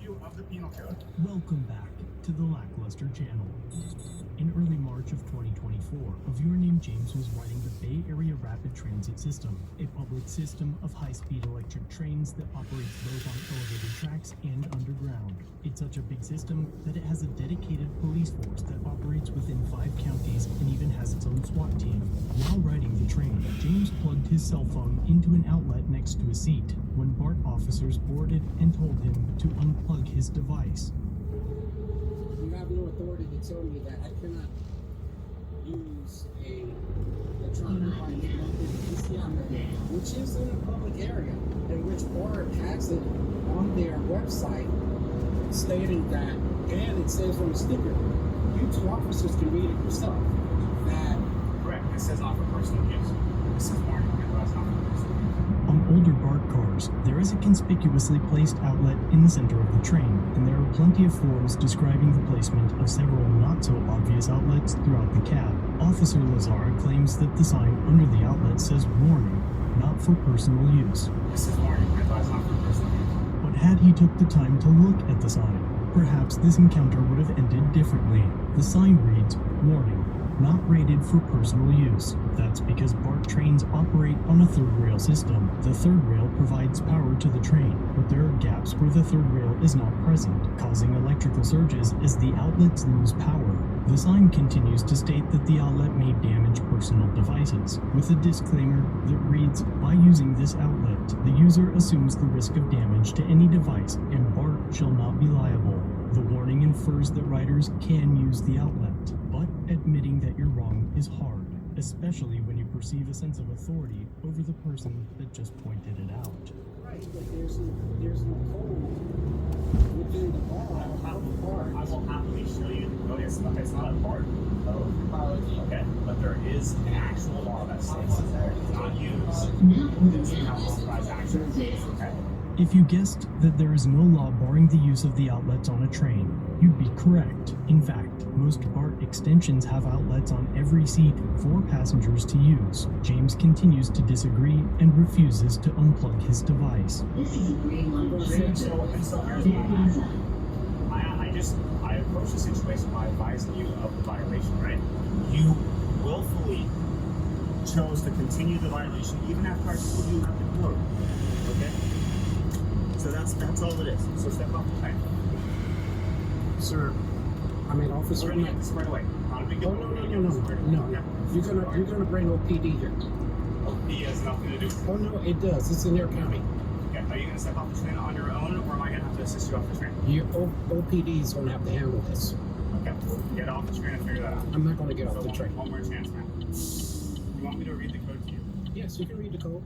overview of the penal code. Welcome back to the Lackluster channel. In early March of 2024, a viewer named James was riding the Bay Area Rapid Transit System, a public system of high-speed electric trains that operates both on elevated tracks and underground. It's such a big system that it has a dedicated police force that operates within 5 counties and even has its own SWAT team. While riding the train, James plugged his cell phone into an outlet next to his seat when BART officers boarded and told him to unplug his device. You have no authority to tell me that I cannot use a electronic device, which is in a public area, in which BART has it on their website stating that, and it says on the sticker, you two officers can read it yourself, that... Correct, it says not for personal use. This is warning, but it's not for personal use. On older BART cars, there is a conspicuously placed outlet in the center of the train, and there are plenty of forms describing the placement of several not-so-obvious outlets throughout the cab. Officer Lazara claims that the sign under the outlet says warning, not for personal use. This is warning, but it's not for personal use. But had he took the time to look at the sign, perhaps this encounter would have ended differently. The sign reads, warning, not rated for personal use. That's because BART trains operate on a third rail system. The third rail provides power to the train, but there are gaps where the third rail is not present, causing electrical surges as the outlets lose power. The sign continues to state that the outlet may damage personal devices, with a disclaimer that reads, by using this outlet, the user assumes the risk of damage to any device, and BART shall not be liable. The warning infers that riders can use the outlet, but admitting that you're wrong is hard, especially when you perceive a sense of authority over the person that just pointed it out. Right, but there's no code within the bar. I will happily show you the code. It's not a BART code, okay? But there is an actual law that states that it's not used. It's not authorized action, okay? If you guessed that there is no law barring the use of the outlets on a train, you'd be correct. In fact, most BART extensions have outlets on every seat for passengers to use. James continues to disagree and refuses to unplug his device. This is a grade 1 I approach the situation by advising you of the violation, right? You willfully chose to continue the violation even after I told you not to code, okay? So that's all it is. So step off the train. Sir, I mean, officer. We're gonna get this right away. Not a big deal. No. You're gonna bring OPD here. OPD has nothing to do with it. Oh no, it does. It's in their county. Okay, are you gonna step off the train on your own, or am I gonna have to assist you off the train? Your OPD is gonna have to handle this. Okay, we'll get off the train and figure that out. I'm not gonna get off So the train. one more chance, man. You want me to read the code to you? Yes, you can read the code.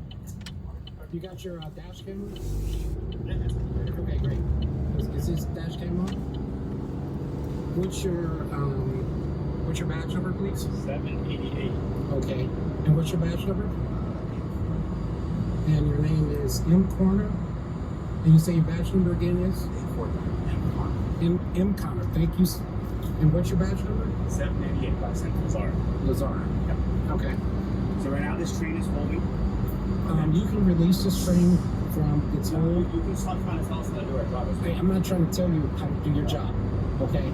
You got your dash cam on? Yeah. Okay, great. Is this dash cam on? What's your badge number, please? 788. Okay. And what's your badge number? And your name is M Corner. And you say your badge number again is? M Connor. Thank you. And what's your badge number? 788 by St. Lazara. Yep. Okay. So right now this train is holding. You can release this train from its own. You can stop trying to tell us how to do our job. Hey, I'm not trying to tell you how to do your job, okay?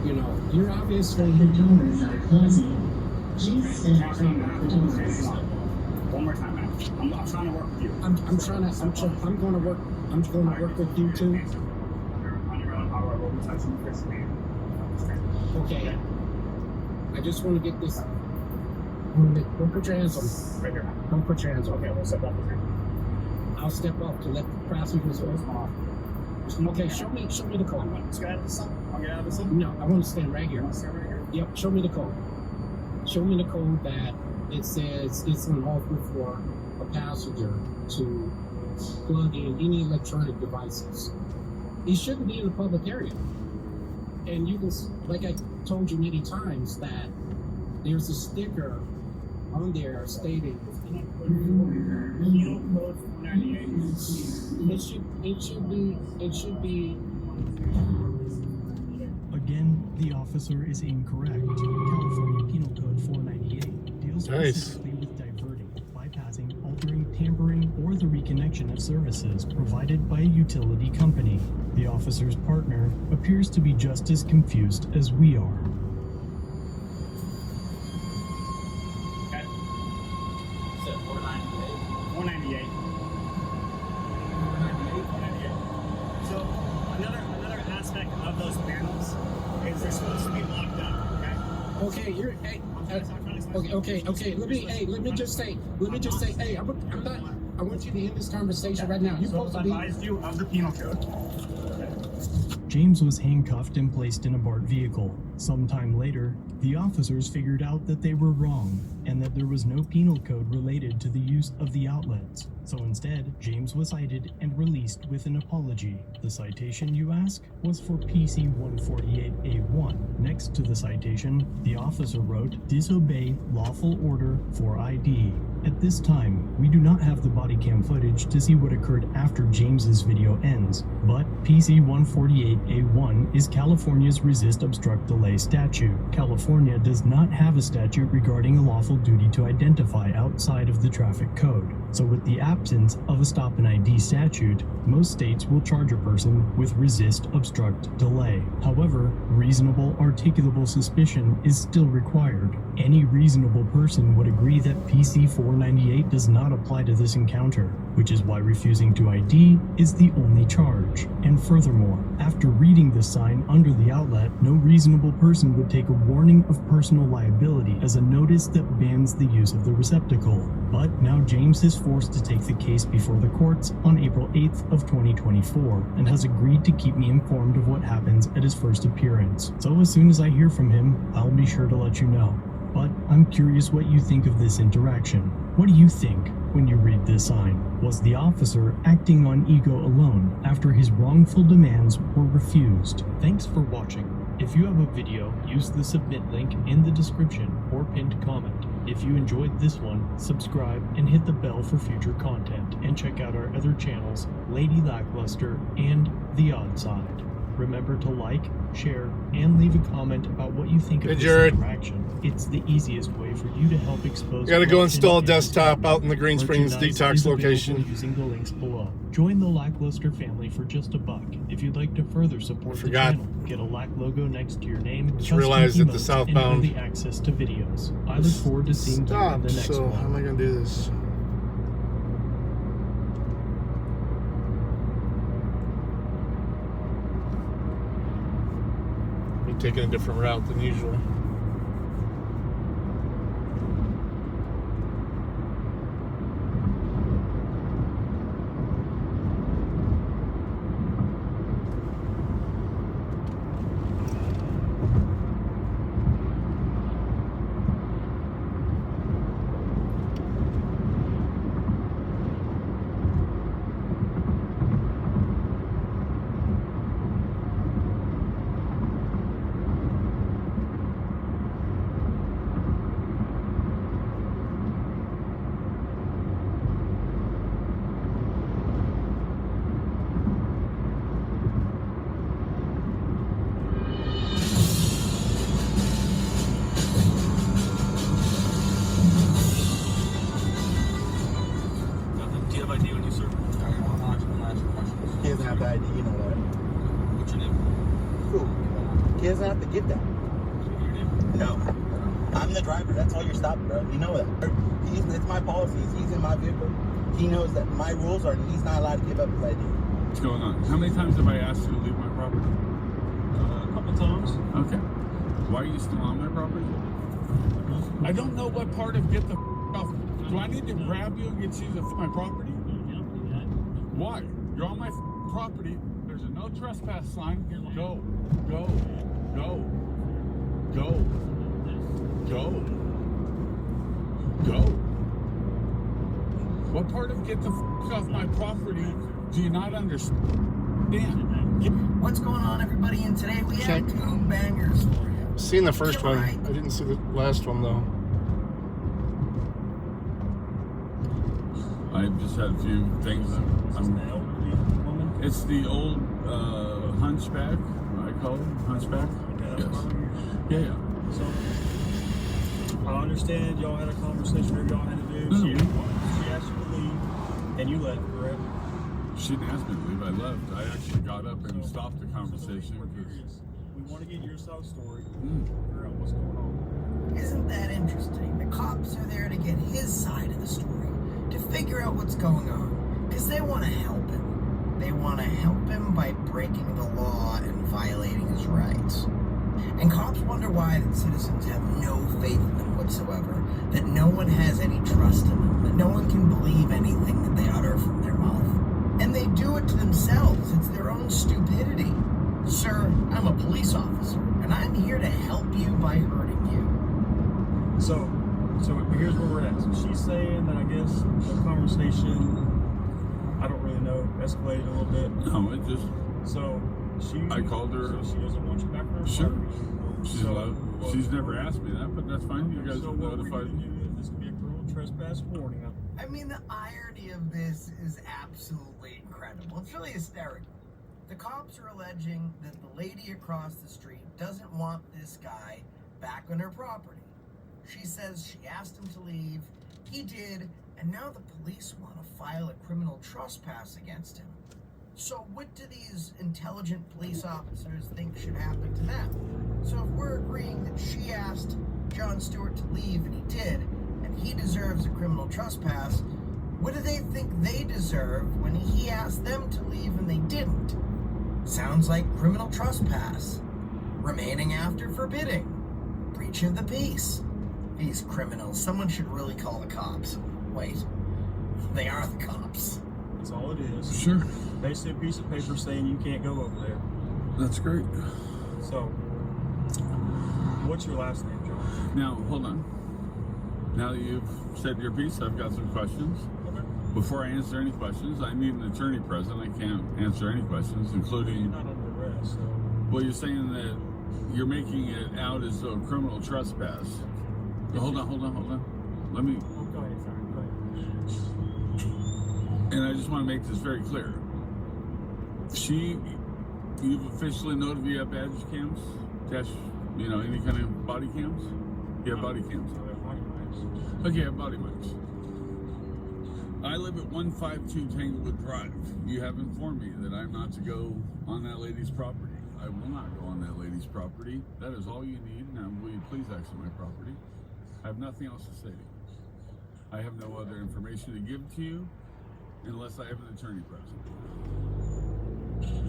You know, you're obviously. The doors are closing. Please step clear of the doors. One more time, man. I'm trying to work with you. I'm going to work with you too. On your own power, we'll be touching the first name. Okay. I just want to get this. Don't put your hands on. Right here. Don't put your hands on. Okay, we'll step off the train. I'll step off to let the passengers go. Okay, show me the code. Let's get out of the sun. I'll get out of the sun. No, I want to stand right here. Stand right here. Yep, show me the code. Show me the code that it says it's unlawful for a passenger to plug in any electronic devices. It shouldn't be in a public area. And you can, like I told you many times, that there's a sticker on there stating Penal code 498. it should be. Again, the officer is incorrect. California Penal Code 498 deals specifically with diverting, bypassing, altering, tampering, or the reconnection of services provided by a utility company. The officer officer's partner appears to be just as confused as we are. Okay. Said 498. 498. 498. So another aspect of those panels is they're supposed to be locked up. Okay, you're hey. I'm trying to explain. Okay. Let me just say, hey, I'm not. I want you to end this conversation right now. You're So supposed I to be. advised you of the penal code. James was handcuffed and placed in a BART vehicle. Sometime later, the officers figured out that they were wrong and that there was no penal code related to the use of the outlets. So instead, James was cited and released with an apology. The citation, you ask, was for PC 148A1. Next to the citation, the officer wrote, "Disobey lawful order for ID." At this time, we do not have the body cam footage to see what occurred after James's video ends, but PC 148A1 is California's resist obstruct delay statute. California does not have a statute regarding a lawful duty to identify outside of the traffic code. So with the absence of a stop and ID statute, most states will charge a person with resist obstruct delay. However, reasonable articulable suspicion is still required. Any reasonable person would agree that PC 498 does not apply to this encounter, which is why refusing to ID is the only charge. And furthermore, after reading the sign under the outlet, no reasonable person would take a warning of personal liability as a notice that bans the use of the receptacle. But now James is forced to take the case before the courts on April 8th of 2024 and has agreed to keep me informed of what happens at his first appearance. So as soon as I hear from him, I'll be sure to let you know. But I'm curious what you think of this interaction. What do you think when you read this sign? Was the officer acting on ego alone after his wrongful demands were refused? Thanks for watching. If you have a video, use the submit link in the description or pinned comment. If you enjoyed this one, subscribe and hit the bell for future content, and check out our other channels, Lady Lackluster and The Odd Side. Remember to like, share, and leave a comment about what you think of Hey, this Jared. interaction. It's the easiest way for you to help expose. Gotta go corruption install a and desktop out in the Green Springs merchandise detox is available location. using the links below. Join the Lackluster family for just $1. If you'd like to further support the Forgot. channel, get a Lack logo next to your name. Just custom realized that the emotes, southbound- and early access to videos. I look forward to seeing you in Stop. the next So one. how am I gonna do this? I'm taking a different route than usual. Do you have ID when you serve? He doesn't have the ID, you know that. What's your name? Cool. He doesn't have to give that. Your name? No. I'm the driver. That's all you're stopping, bro. You know that. It's my policies. He's in my vehicle. He knows that my rules are he's not allowed to give up his ID. What's going on? How many times have I asked you to leave my property? A couple times. Okay. Why are you still on my property? I don't know what part of get the off. Do I need to grab you and get you to my property? Why? You're on my property. There's a no trespass sign. Go. Go. Go. Go. Go. Go. What part of get the off my property do you not understand? What's going on, everybody? And today we Check. have 2 bangers for you. Seen the first Killer one. Ike. I didn't see the last one though. I've just had a few things. It's the old hunchback, I call it hunchback. Yes. Yeah. So I understand y'all had a conversation, whatever y'all had to do. No. She asked you to leave, and you left, correct? She didn't ask me to leave. I left. I actually got up and stopped the conversation. We want to get your side story. Mm. Figure out what's going on. Isn't that interesting? The cops are there to get his side of the story, to figure out what's going on, because they want to help him. They want to help him by breaking the law and violating his rights. And cops wonder why that citizens have no faith in them whatsoever, that no one has any trust in them, that no one can believe anything that they utter from their mouth. And they do it to themselves. It's their own stupidity. Sir, I'm a police officer, and I'm here to help you by hurting you. So here's where we're at. So she's saying that I guess the conversation, I don't really know, escalated a little bit. No, it just. So I called her. So she doesn't want you back on her Sure. property? She's never asked me that, but that's fine. You guys so have what we're notified gonna me. do is this could be a criminal trespass warning. I mean, the irony of this is absolutely incredible. It's really hysterical. The cops are alleging that the lady across the street doesn't want this guy back on her property. She says she asked him to leave, he did, and now the police want to file a criminal trespass against him. So what do these intelligent police officers think should happen to them? So if we're agreeing that she asked John Stewart to leave and he did, and he deserves a criminal trespass, what do they think they deserve when he asked them to leave and they didn't? Sounds like criminal trespass. Remaining after forbidding. Breach of the peace. These criminals, someone should really call the cops. Wait, they are the cops. That's all it is. Sure. They see a piece of paper saying you can't go over there. That's great. So, what's your last name, John? Now, hold on. Now that you've said your piece, I've got some questions. Okay. Before I answer any questions, I need an attorney present. I can't answer any questions, including. You're not under arrest, so. Well, you're saying that you're making it out as a criminal trespass. Hold on. Let me. Oh, go ahead, sorry, go ahead. And I just want to make this very clear. You've officially noted you have badge cams, any kind of body cams. You have body cams. Okay, you have body mics. I live at 152 Tanglewood Drive. You have informed me that I'm not to go on that lady's property. I will not go on that lady's property. That is all you need. Now, will you please exit my property? I have nothing else to say to you. I have no other information to give to you unless I have an attorney present.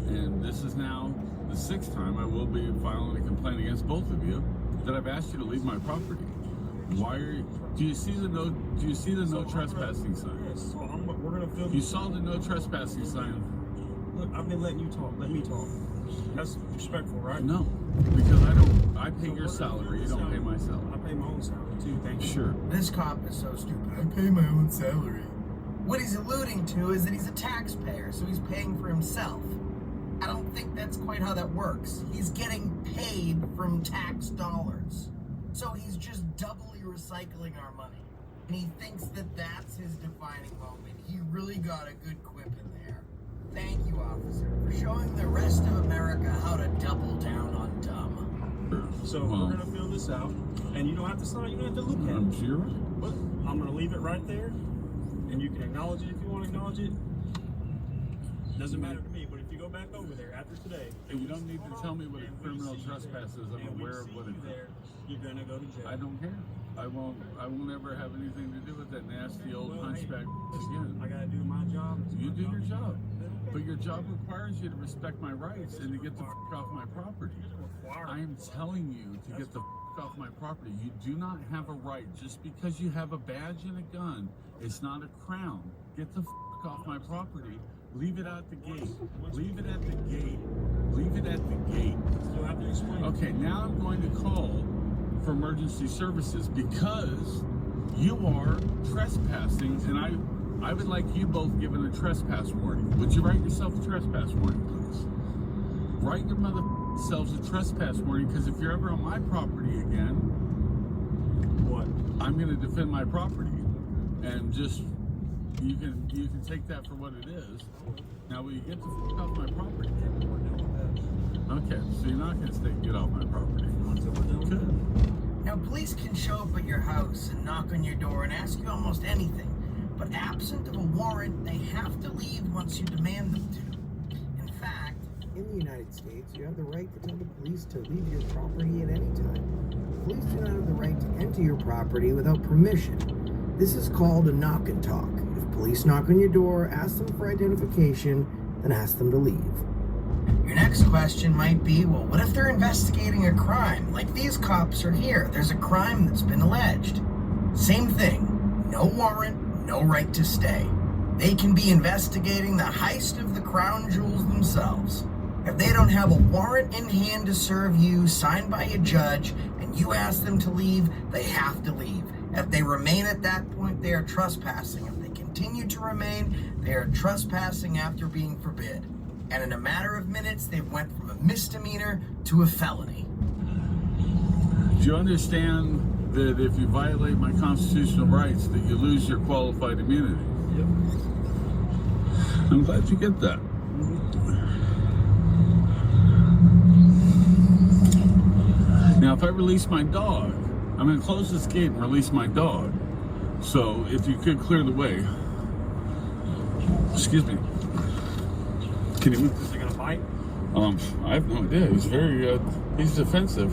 And this is now the 6th time I will be filing a complaint against both of you that I've asked you to leave my property. Why are you? Do you see the no trespassing sign? Yes, so we're gonna film. You saw the no trespassing sign? Look, I've been letting you talk. Let me talk. That's respectful, right? No, because I pay your salary. You don't pay my salary. I pay my own salary too. Thank you. Sure. This cop is so stupid. I pay my own salary. What he's alluding to is that he's a taxpayer, so he's paying for himself. I don't think that's quite how that works. He's getting paid from tax dollars. So he's just doubly recycling our money. And he thinks that that's his defining moment. He really got a good quip in there. Thank you, officer, for showing the rest of America how to double down on dumb. So we're gonna fill this out, and you don't have to sign. You don't have to look at I'm it. sure. But I'm gonna leave it right there, and you can acknowledge it if you want to acknowledge it. Doesn't matter to me. But if you go back over there after today, You don't need to tell me what a criminal trespass is. I'm aware of what it is. You're gonna go to jail. I don't care. I won't ever have anything to do with that nasty old hunchback again. I gotta do my job. You do your job. But your job requires you to respect my rights and to get the f*** off my property. I am telling you to get the f*** off my property. You do not have a right just because you have a badge and a gun. It's not a crown. Get the f*** off my property. Leave it at the gate. Leave it at the gate. Leave it at the gate. You'll have to explain. Okay, now I'm going to call for emergency services because you are trespassing, and I would like you both given a trespass warning. Would you write yourself a trespass warning, please? Write your selves a trespass warning, because if you're ever on my property again, What? I'm going to defend my property, and just you can take that for what it is. Now, will you get the f*** off my property? Okay, so you're not going to get off my property. Good. Now, police can show up at your house and knock on your door and ask you almost anything. But absent of a warrant, they have to leave once you demand them to. In fact, in the United States, you have the right to tell the police to leave your property at any time. Police do not have the right to enter your property without permission. This is called a knock and talk. If police knock on your door, ask them for identification, then ask them to leave. Your next question might be, well, what if they're investigating a crime? Like these cops are here. There's a crime that's been alleged. Same thing. No warrant, no right to stay. They can be investigating the heist of the crown jewels themselves. If they don't have a warrant in hand to serve you, signed by a judge, and you ask them to leave, they have to leave. If they remain at that point, they are trespassing. If they continue to remain, they are trespassing after being forbid. And in a matter of minutes, they went from a misdemeanor to a felony. Do you understand that if you violate my constitutional rights, that you lose your qualified immunity? Yep. I'm glad you get that. Now, if I release my dog, I'm going to close this gate and release my dog. So, if you could clear the way. Excuse me. Can you move? Is it gonna bite? I have no idea. He's very, he's defensive.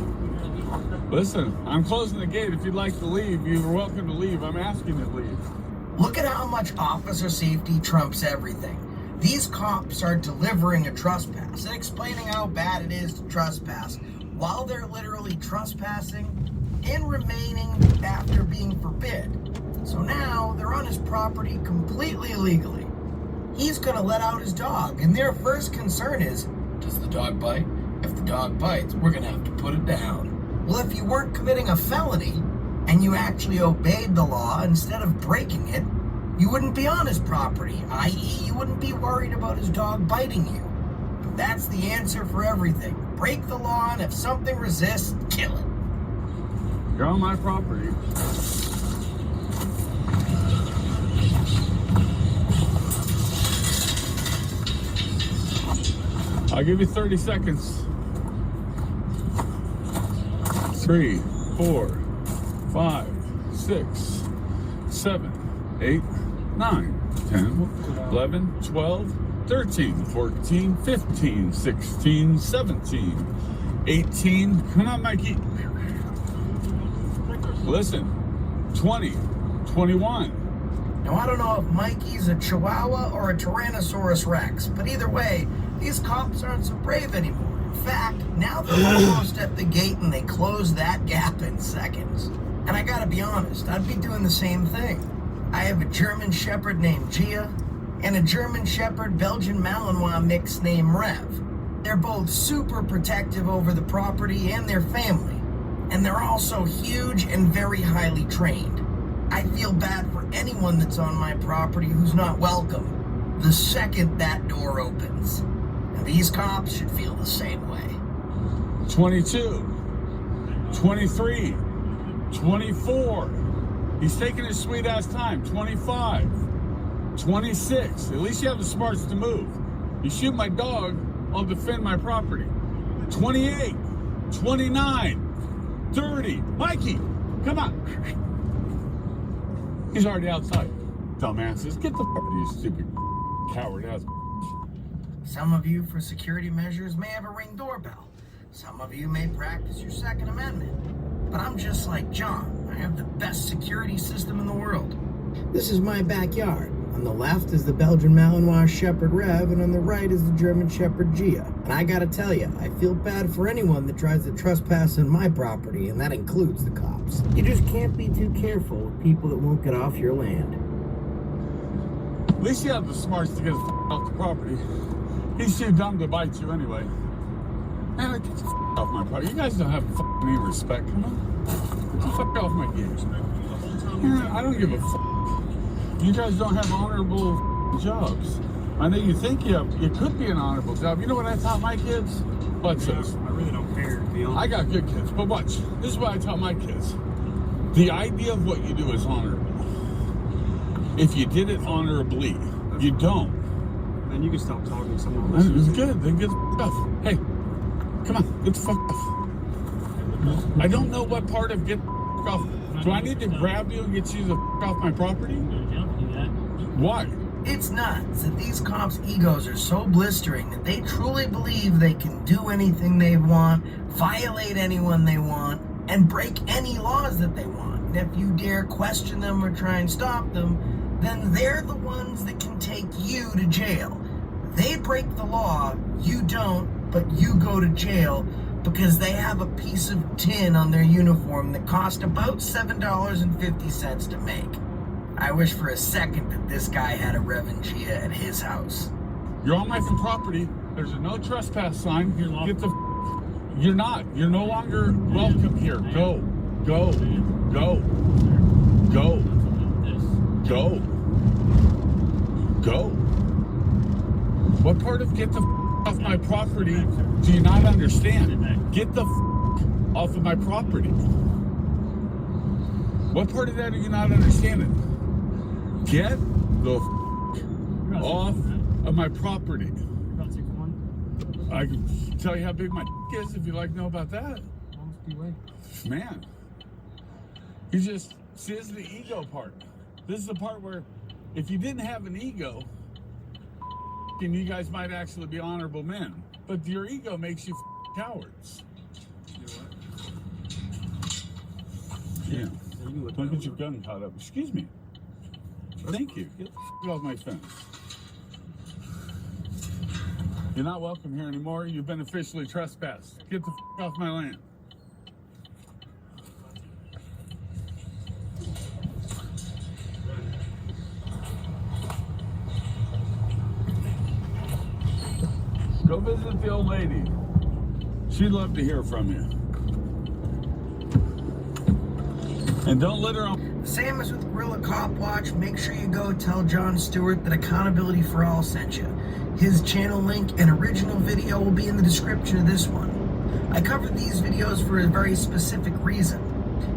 Listen, I'm closing the gate. If you'd like to leave, you're welcome to leave. I'm asking you to leave. Look at how much officer safety trumps everything. These cops are delivering a trespass and explaining how bad it is to trespass while they're literally trespassing and remaining after being forbid. So now they're on his property completely illegally. He's gonna let out his dog, and their first concern is, does the dog bite? If the dog bites, we're gonna have to put it down. Well, if you weren't committing a felony and you actually obeyed the law instead of breaking it, you wouldn't be on his property, i.e. you wouldn't be worried about his dog biting you. But that's the answer for everything. Break the law, and if something resists, kill it. You're on my property. I'll give you 30 seconds. 3, 4, 5, 6, 7, 8, 9, 10, 11, 12, 13, 14, 15, 16, 17, 18. Come on, Mikey. Listen, 20, 21. Now, I don't know if Mikey's a Chihuahua or a Tyrannosaurus Rex, but either way, these cops aren't so brave anymore. In fact, now they're almost at the gate and they close that gap in seconds. And I gotta be honest, I'd be doing the same thing. I have a German Shepherd named Gia and a German Shepherd Belgian Malinois mix named Rev. They're both super protective over the property and their family. And they're also huge and very highly trained. I feel bad for anyone that's on my property who's not welcome the second that door opens. And these cops should feel the same way. 22, 23, 24. He's taking his sweet ass time. 25, 26. At least you have the smarts to move. You shoot my dog, I'll defend my property. 28, 29, 30. Mikey, come on. He's already outside. Dumbasses, get the fuck out of you stupid coward ass. Some of you, for security measures, may have a Ring doorbell. Some of you may practice your Second Amendment. But I'm just like John. I have the best security system in the world. This is my backyard. On the left is the Belgian Malinois Shepherd Rev, and on the right is the German Shepherd Gia. And I gotta tell you, I feel bad for anyone that tries to trespass on my property, and that includes the cops. You just can't be too careful with people that won't get off your land. At least you have the smarts to get his off the property. He's too dumb to bite you anyway. Man, get the off my property. You guys don't have any respect. Come on. Get the fuck off my games. Yeah, I don't give a fuck. You guys don't have honorable jobs. I know you think you have. It could be an honorable job. You know what I taught my kids? Watch this. I really don't care, to be honest. I got good kids, but watch. This is what I taught my kids. The idea of what you do is honorable. If you did it honorably, you don't. Then you can stop talking to someone It else. was good. Then get the fuck off. Hey, come on, get the fuck off. I don't know what part of get the fuck off. Do I need to grab you and get you the fuck off my property? Yeah, Why? It's nuts that these cops' egos are so blistering that they truly believe they can do anything they want, violate anyone they want, and break any laws that they want. And if you dare question them or try and stop them, then they're the ones that can take you to jail. They break the law, you don't, but you go to jail because they have a piece of tin on their uniform that cost about $7.50 to make. I wish for a second that this guy had a Revangia at his house. You're on my property. There's a no trespass sign. Get the. You're not. You're no longer welcome here. Go. Go. Go. Go. Go. Go. What part of get the off my property do you not understand? Get the off of my property. What part of that are you not understanding? Get the off of my property. I can tell you how big my is if you'd like to know about that. Man, you just see, this is the ego part. This is the part where if you didn't have an ego, and you guys might actually be honorable men, but your ego makes you cowards. Yeah. Don't get your gun caught up. Excuse me. Thank you. Get the off my fence. You're not welcome here anymore. You've been officially trespassed. Get the off my land. Go visit the old lady. She'd love to hear from you. And don't litter on. Same as with Gorilla Cop Watch, make sure you go tell Jon Stewart that Accountability for All sent you. His channel link and original video will be in the description of this one. I covered these videos for a very specific reason.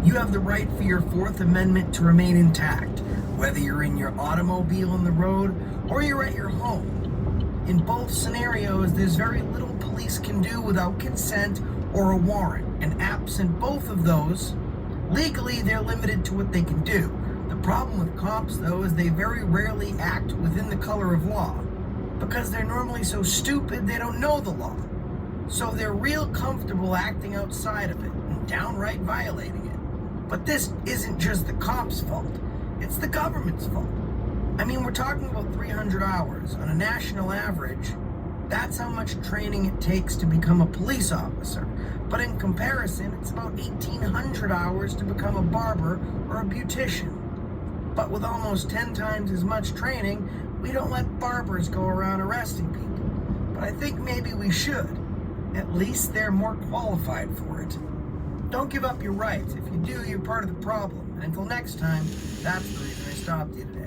You have the right for your Fourth Amendment to remain intact, whether you're in your automobile on the road or you're at your home. In both scenarios, there's very little police can do without consent or a warrant, and absent both of those, legally they're limited to what they can do. The problem with cops, though, is they very rarely act within the color of law, because they're normally so stupid they don't know the law. So they're real comfortable acting outside of it and downright violating it. But this isn't just the cops' fault, it's the government's fault. I mean, we're talking about 300 hours. On a national average, that's how much training it takes to become a police officer. But in comparison, it's about 1,800 hours to become a barber or a beautician. But with almost 10 times as much training, we don't let barbers go around arresting people. But I think maybe we should. At least they're more qualified for it. Don't give up your rights. If you do, you're part of the problem. And until next time, that's the reason I stopped you today.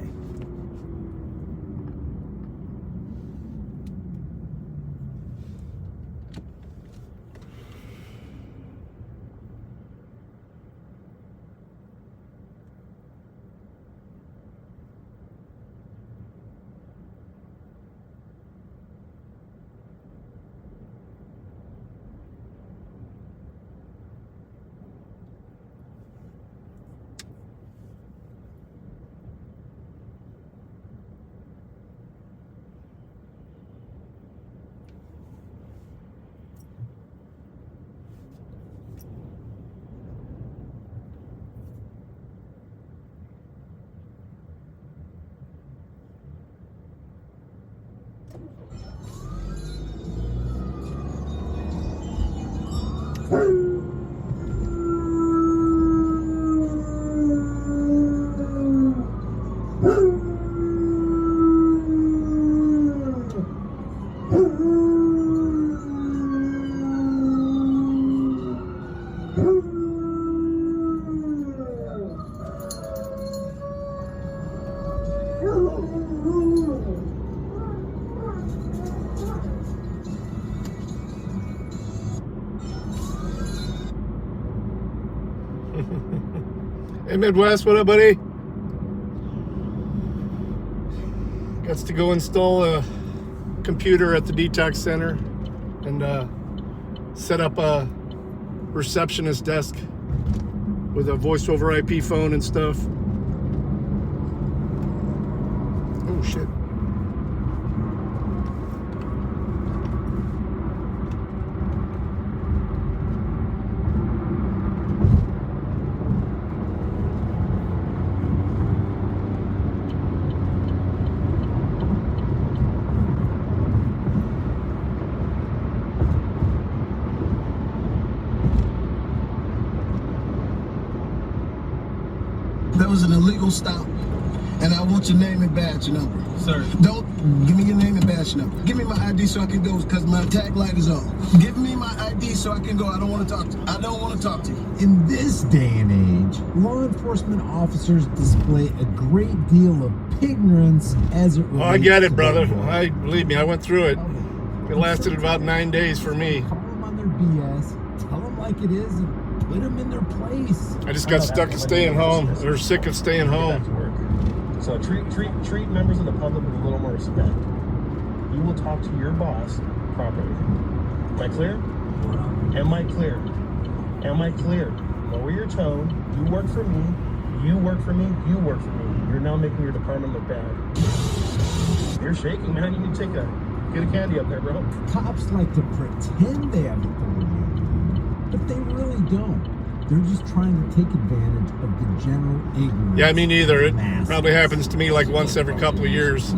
Hey Midwest, what up, buddy? Got to go install a computer at the detox center and set up a receptionist desk with a voice over IP phone and stuff. Oh shit. That was an illegal stop, and I want your name and badge number. Sir. Don't give me your name and badge number. Give me my ID so I can go, because my tag light is on. Give me my ID so I can go. I don't want to talk to you. I don't want to talk to you. In this day and age, law enforcement officers display a great deal of ignorance as it relates Oh, I get it, to brother. the law. Believe me, I went through it. It lasted about 9 days for me. Call them on their BS, tell them like it is, and put them in their place. I just got stuck at staying home. Or sick of staying home. So treat members of the public with a little more respect. You will talk to your boss properly. Am I clear? Am I clear? Am I clear? Lower your tone. You work for me. You work for me. You work for me. You're now making your department look bad. You're shaking, man. You need to get a candy up there, bro. Cops like to pretend they have authority, but they really don't. They're just trying to take advantage of the general ignorance. Yeah, me neither. It probably happens to me like once every couple of years.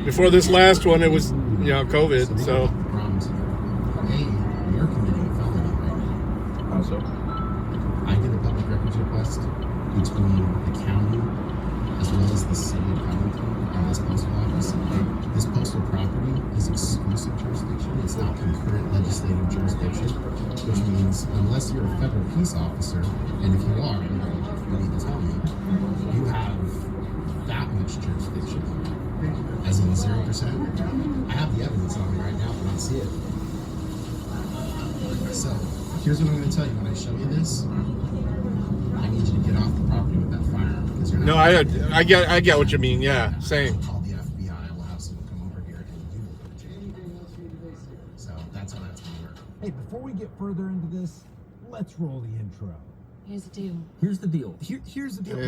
Before this last one, it was, COVID, so. Hey, you're committing a felony right now. How so? I did a public records request between the county as well as the city of Hamilton and this postal office. This postal property is exclusive jurisdiction. It's not concurrent legislative jurisdiction, which means unless you're a federal peace officer, and if you are, you need to tell me, you have that much jurisdiction, as in 0%. I have the evidence on me right now, but I don't see it. So here's what I'm going to tell you when I show you this. I need you to get off the property with that firearm because you're not. No, I get what you mean. Yeah, same. Call the FBI. We'll have someone come over here and you will go to jail. So that's how that's going to work. Hey, before we get further into this, let's roll the intro. Here's the deal. Here's the deal. Here's the deal.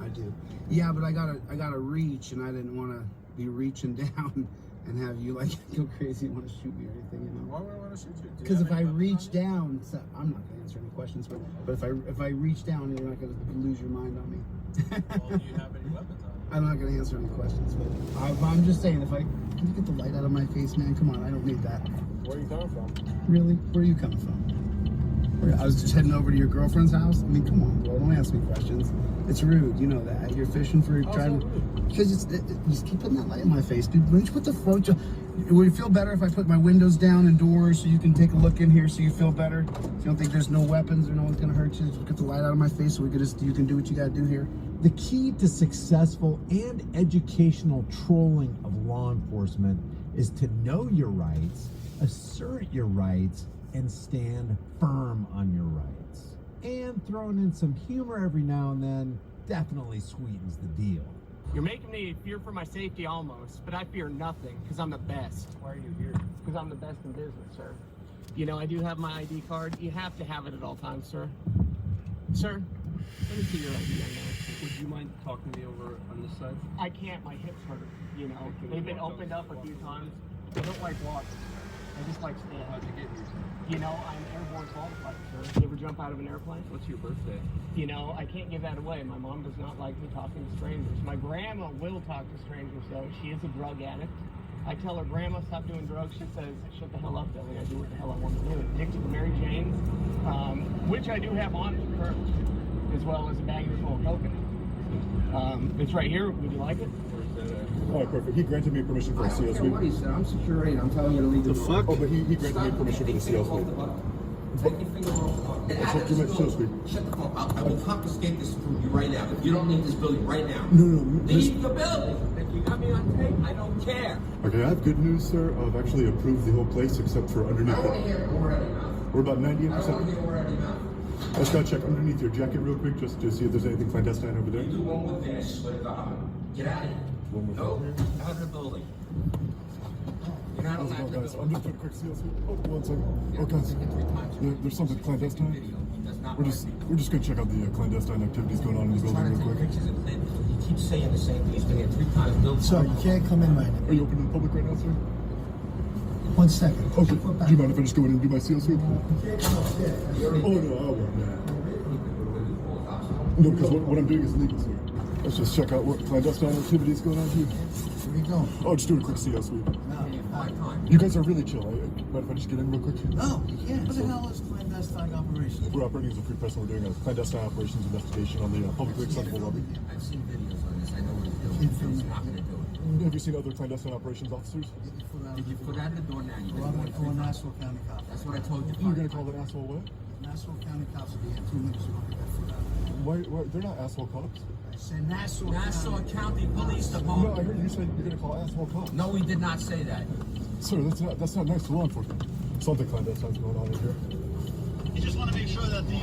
I do. Yeah, but I gotta reach, and I didn't want to be reaching down and have you like go crazy and want to shoot me or anything. Why would I want to shoot you? Because if I reach down, so I'm not gonna answer any questions. But if I reach down, you're not gonna lose your mind on me. Well, do you have any weapons on? I'm not gonna answer any questions. But I'm just saying, can you get the light out of my face, man? Come on, I don't need that. Where are you coming from? Really? Where are you coming from? I was just heading over to your girlfriend's house. I mean, come on, bro. Don't ask me questions. It's rude. You know that. You're fishing for trying. Because you just keep putting that light in my face, dude. Why don't you put the phone? Would it feel better if I put my windows down and doors so you can take a look in here so you feel better? So you don't think there's no weapons or no one's gonna hurt you? Just get the light out of my face so you can do what you gotta do here. The key to successful and educational trolling of law enforcement is to know your rights, assert your rights, and stand firm on your rights. And throwing in some humor every now and then definitely sweetens the deal. You're making me fear for my safety almost, but I fear nothing because I'm the best. Why are you here? Because I'm the best in business, sir. You know, I do have my ID card. You have to have it at all times, sir. Sir, let me see your ID on there. Would you mind talking to me over on this side? I can't. My hips hurt. You know, they've been opened up a few times. I don't like walking. I just like standing. How'd you get here? You know, I'm airborne qualified, sir. You ever jump out of an airplane? What's your birthday? You know, I can't give that away. My mom does not like me talking to strangers. My grandma will talk to strangers, though. She is a drug addict. I tell her, Grandma, stop doing drugs. She says, shut the hell up, Billy. I do what the hell I want to do. Addicted to Mary Jane's, which I do have on me currently, as well as a bag full of coconut. It's right here. Would you like it? All right, perfect. He granted me permission for a seal sweep. What he said, I'm security and I'm telling you to leave the fuck? Oh, but he granted me permission for the seal sweep. Take your finger off. I checked your seal sweep. Shut the fuck up. I will confiscate this from you right now. If you don't leave this building right now. No. Leave the building. If you got me on tape, I don't care. Okay, I have good news, sir. I've actually approved the whole place except for underneath I want to hear it already now. We're about 98%. I want to hear it already now. I just gotta check underneath your jacket real quick just to see if there's anything clandestine over there. You do one with this. Get out of here. Nope. Out of the building. You're not allowed to guys, I'm just doing a quick seal sweep. Oh, 1 second. Oh, guys, there's something clandestine. does not We're just gonna check out the clandestine activities going on in the building real quick. He keeps saying the same thing. He's been here 3 times. No. Sorry, you can't come in right now. Are you open to the public right now, sir? 1 second. Okay. Do you mind if I just go in and do my seal sweep? Oh no, I won't. No, because what I'm doing is legal, sir. Let's just check out what clandestine activities going on here. Where you going? Oh, just doing a quick seal sweep. No. You guys are really chill. Mind if I just get in real quick? No, you can't. What the hell is clandestine operation? We're operating as a free press and we're doing a clandestine operations investigation on the public lake central lobby. I've seen videos on this. I know what he's doing. He's not going to do it. Have you seen other clandestine operations officers? Get your foot out of the door now. Well, I'm going to call Nassau County Cops. That's what I told you. You're going to call the asshole what? Nassau County Cops will be here in 2 minutes. You want to get that foot out. Why? They're not asshole cops. I said Nassau County Police No, Department. I heard you say you're going to call asshole cops. No, we did not say that. Sir, that's not nice to law enforcement. Something clandestine's going on in here. You just want to make sure that the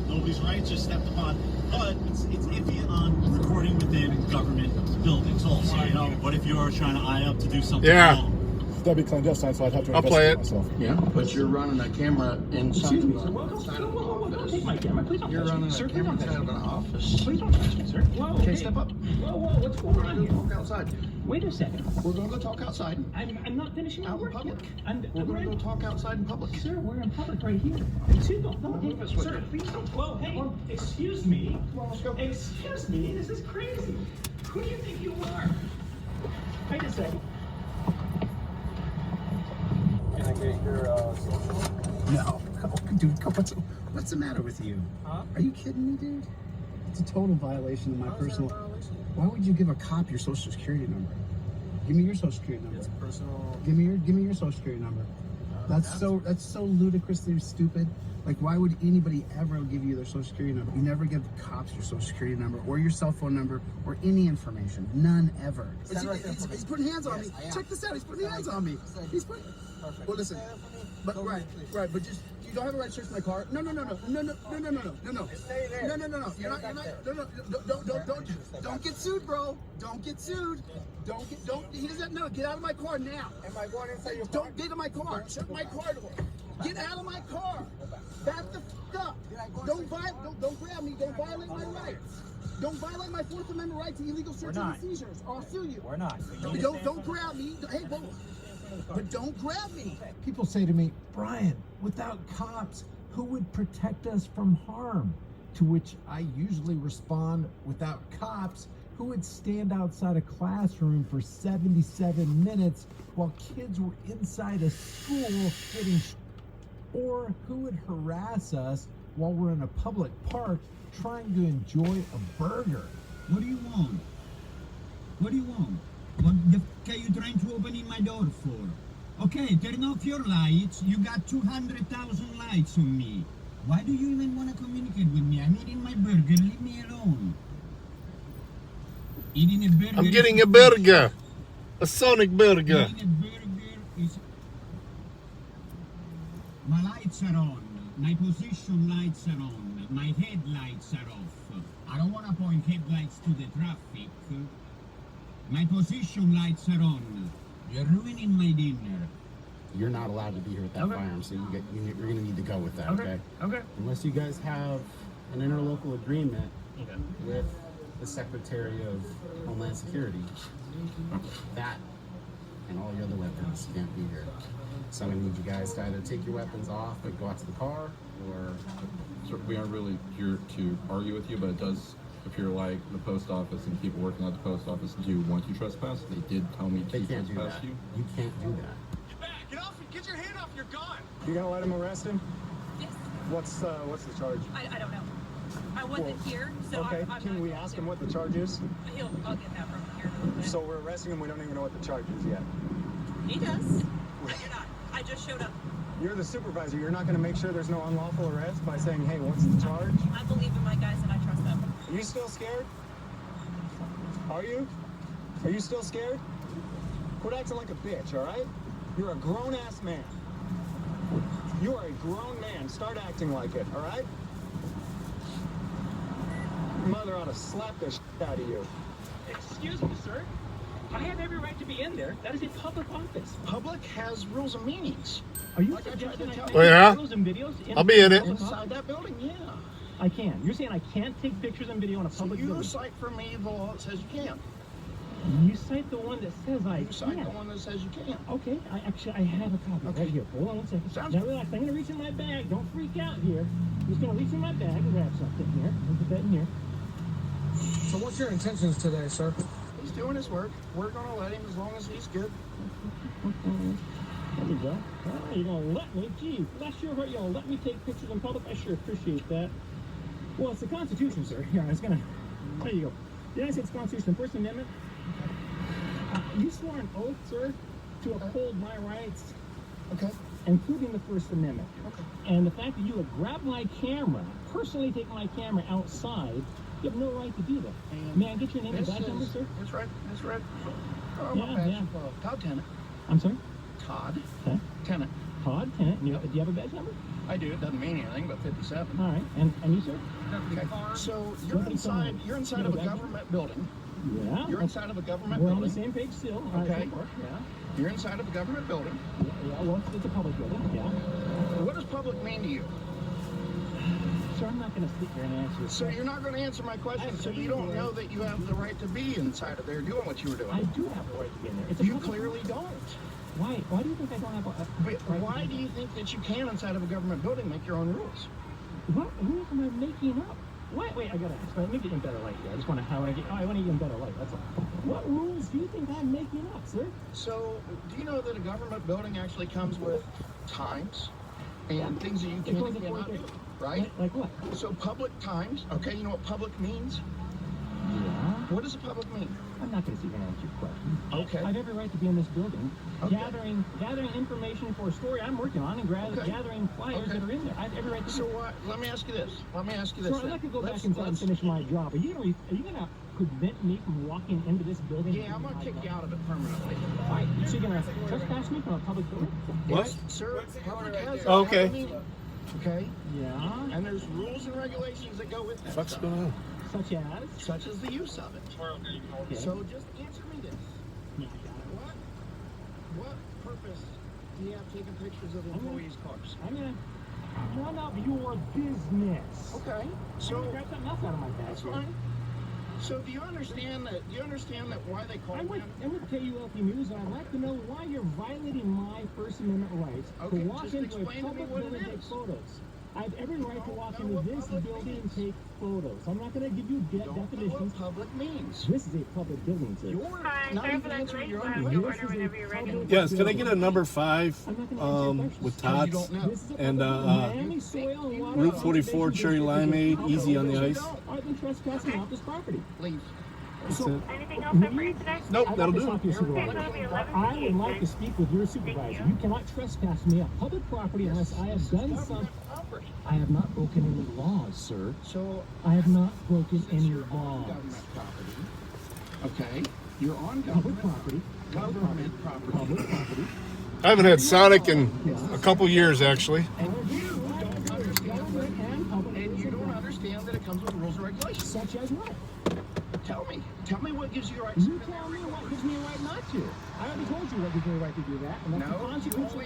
nobody's rights are stepped upon. But it's iffy on recording within government buildings also. What if you're trying to eye up to do something wrong? That'd be clandestine, so I'd have to I'll play investigate it. myself. Yeah, but you're running a camera inside of an office. Take my camera, please don't You're touch me. running Sir, a please camera don't touch inside of me. an office. Please don't touch me, sir. Whoa, Okay, hey. step up. Whoa, what's going on We're here? going to talk outside. Wait a second. We're going to go talk outside. I'm not finishing my Out in work public. yet. We're going to go talk outside in public. Sir, we're in public right here. Excuse me. No, move this way. sir, please don't. Whoa, hey, excuse me. Come on, let's go. Excuse me. This is crazy. Who do you think you are? Wait a second. Can I get your social? No. Oh, dude, what's the matter with you? Huh? Are you kidding me, dude? It's a total violation of my personal... Why would you give a cop your social security number? Give me your social security number. It's personal. Give me your social security number. That's so ludicrously stupid. Like, why would anybody ever give you their social security number? You never give the cops your social security number or your cell phone number or any information. None ever. He's putting hands on me. Check this out. He's putting hands on me. He's putting. Well, listen. But right. But just you don't have a right to search my car. No. You're not. Don't get sued, bro. Don't get sued. Don't. He doesn't know. Get out of my car now. Am I going inside your car? Don't get in my car. Shut my car door. Get out of my car. Back the f up. Don't grab me. Don't violate my rights. Don't violate my Fourth Amendment right to illegal searches and seizures, or I'll sue you. We're not. Don't grab me. Hey, whoa. But don't grab me. People say to me, Brian, without cops, who would protect us from harm? To which I usually respond, without cops, who would stand outside a classroom for 77 minutes while kids were inside a school getting or who would harass us while we're in a public park trying to enjoy a burger? What do you want? What do you want? What the f*** are you trying to open in my door for? Okay, turn off your lights. You got 200,000 lights on me. Why do you even want to communicate with me? I'm eating my burger. Leave me alone. Eating a burger. I'm getting a burger. A Sonic burger. Eating a burger is... My lights are on. My position lights are on. My headlights are off. I don't want to point headlights to the traffic. My position lights are on. You're ruining my dinner. You're not allowed to be here with that firearm, so you're going to need to go with that, okay? Okay. Unless you guys have an interlocal agreement with the Secretary of Homeland Security, that and all your other weapons can't be here. So I'm going to need you guys to either take your weapons off and go out to the car, or... So we aren't really here to argue with you, but it does appear like the post office and people working at the post office do want you trespass. They did tell me to trespass you. You can't do that. Get back! Get off! Get your hand off your gun! You gonna let him arrest him? Yes. What's the charge? I don't know. I wasn't here, so okay. I'm Can we ask him what the charge is? I'll get that from here in a little bit. So we're arresting him. We don't even know what the charge is yet. He does. But you're not. I just showed up. You're the supervisor. You're not going to make sure there's no unlawful arrest by saying, hey, what's the charge? I believe in my guys and I trust them. Are you still scared? Are you? Are you still scared? Quit acting like a bitch, all right? You're a grown-ass man. You are a grown man. Start acting like it, all right? Your mother ought to slap the shit out of you. Excuse me, sir. I have every right to be in there. That is a public office. Public has rules and meanings. Are you Like I tried to suggesting I tell take you. Oh, yeah? photos and videos I'll be in it. Inside that building, yeah. I can. You're saying I can't take pictures and video in a So public you building? cite for me the law that says you can. You cite the one that says I You cite can. the one that says you can. Okay, I have a copy right here. Hold on one second. Sounds Now relax. I'm gonna reach in my bag. Don't freak out here. I'm just gonna reach in my bag and grab something here. I'll put that in here. So what's your intentions today, sir? He's doing his work. We're gonna let him as long as he's good. There we go. Oh, you're gonna let me? Gee, bless your heart. You're gonna let me take pictures in public? I sure appreciate that. Well, it's the Constitution, sir. Yeah, it's gonna. There you go. The United States Constitution, First Amendment. You swore an oath, sir, to uphold my rights, Okay. including the First Amendment. Okay. And the fact that you would grab my camera, personally take my camera outside, you have no right to do that. And May I get your name and this badge number, is- sir? That's right. That's right. Oh, Yeah, my badge. yeah. Todd Tennant. I'm sorry? Todd Okay. Tennant. Todd Tennant. Do you have a badge number? I do. It doesn't mean anything, but 57. All right. And you, sir? Okay. So Company car. you're inside You of have a a badge? government building. Yeah. You're inside of a government We're on building. the same page still. All right, Okay. so far. Yeah. You're inside of a government building. Yeah, well, it's a public building. Yeah. What does public mean to you? Sir, I'm not going to sit here and answer. So you're not going to answer my question. So you don't know that you have the right to be inside of there doing what you were doing. I do have the right to be in there. It's a You public clearly building. don't. Why? Why do you think I don't have a But right to why be do there? you think that you can inside of a government building make your own rules? What rules am I making up? Wait, I gotta ask. Let me get in better light here. I just want to I want to get in better light. That's all. What rules do you think I'm making up, sir? So, do you know that a government building actually comes with times and things that you can and cannot do, right? Like what? So, public times, okay, you know what public means? Yeah. What does a public mean? I'm not going to sit here and answer your question. Okay. I have every right to be in this building, Okay. gathering information for a story I'm working on, and Okay. gathering flyers Okay. that are in there. I have every right to do So, that. let me ask you this. Let me ask you this. So I'm then. not going to go back Let's- inside and let's- finish my job. Are you going to prevent me from walking into this building? Yeah, I'm going to kick you out of it permanently. Why? So you're going to trespass me from a public building? What? Yes, sir, public has Okay. a meaning. Okay? Yeah. And there's rules and regulations that go with that. What's going on? Such as the use of it. Okay. So just answer me this. Yeah. What purpose do you have taking pictures of employees' cars? I'm going to run up your business. Okay. So So grab something else out of my bag. that's here. fine. So do you understand that? Do you understand that why they call I'm with them? KULP News, and I'd like to know why you're violating my First Amendment rights Okay, to walk just into a explain to me public what it building and take is. photos. I have every right to walk know into what this public building and means. take photos. I'm not going to give you Don't know definitions. what public means. This is a public building, sir. You're not even answering your own This question. is a public Yes, can I building. get a number 5 I'm not gonna answer your with So you Todd's don't know. This is a and public Miami soil and water Route 44 conservation Cherry district. Limeade, It's a easy on the public ice. building. I've been trespassing off this property. Leave. That's So, it. Anything else for you today? Nope, I'd that'll like to do. talk to your supervisor. I would like to speak with your supervisor. You cannot trespass me on public property unless I have done some. Property. I have not broken any laws, sir. So I have not broken any you're on laws. government property. Okay. You're on Public government property. government property. Public property. I haven't had Sonic in a couple years, actually. And you don't understand Government and public. and you don't understand that it comes with rules and regulations. Such as what? Tell me what gives you the right to You tell me what gives me a right not to. I already told you what gives me a right to do that. And that's the No, you Constitution. only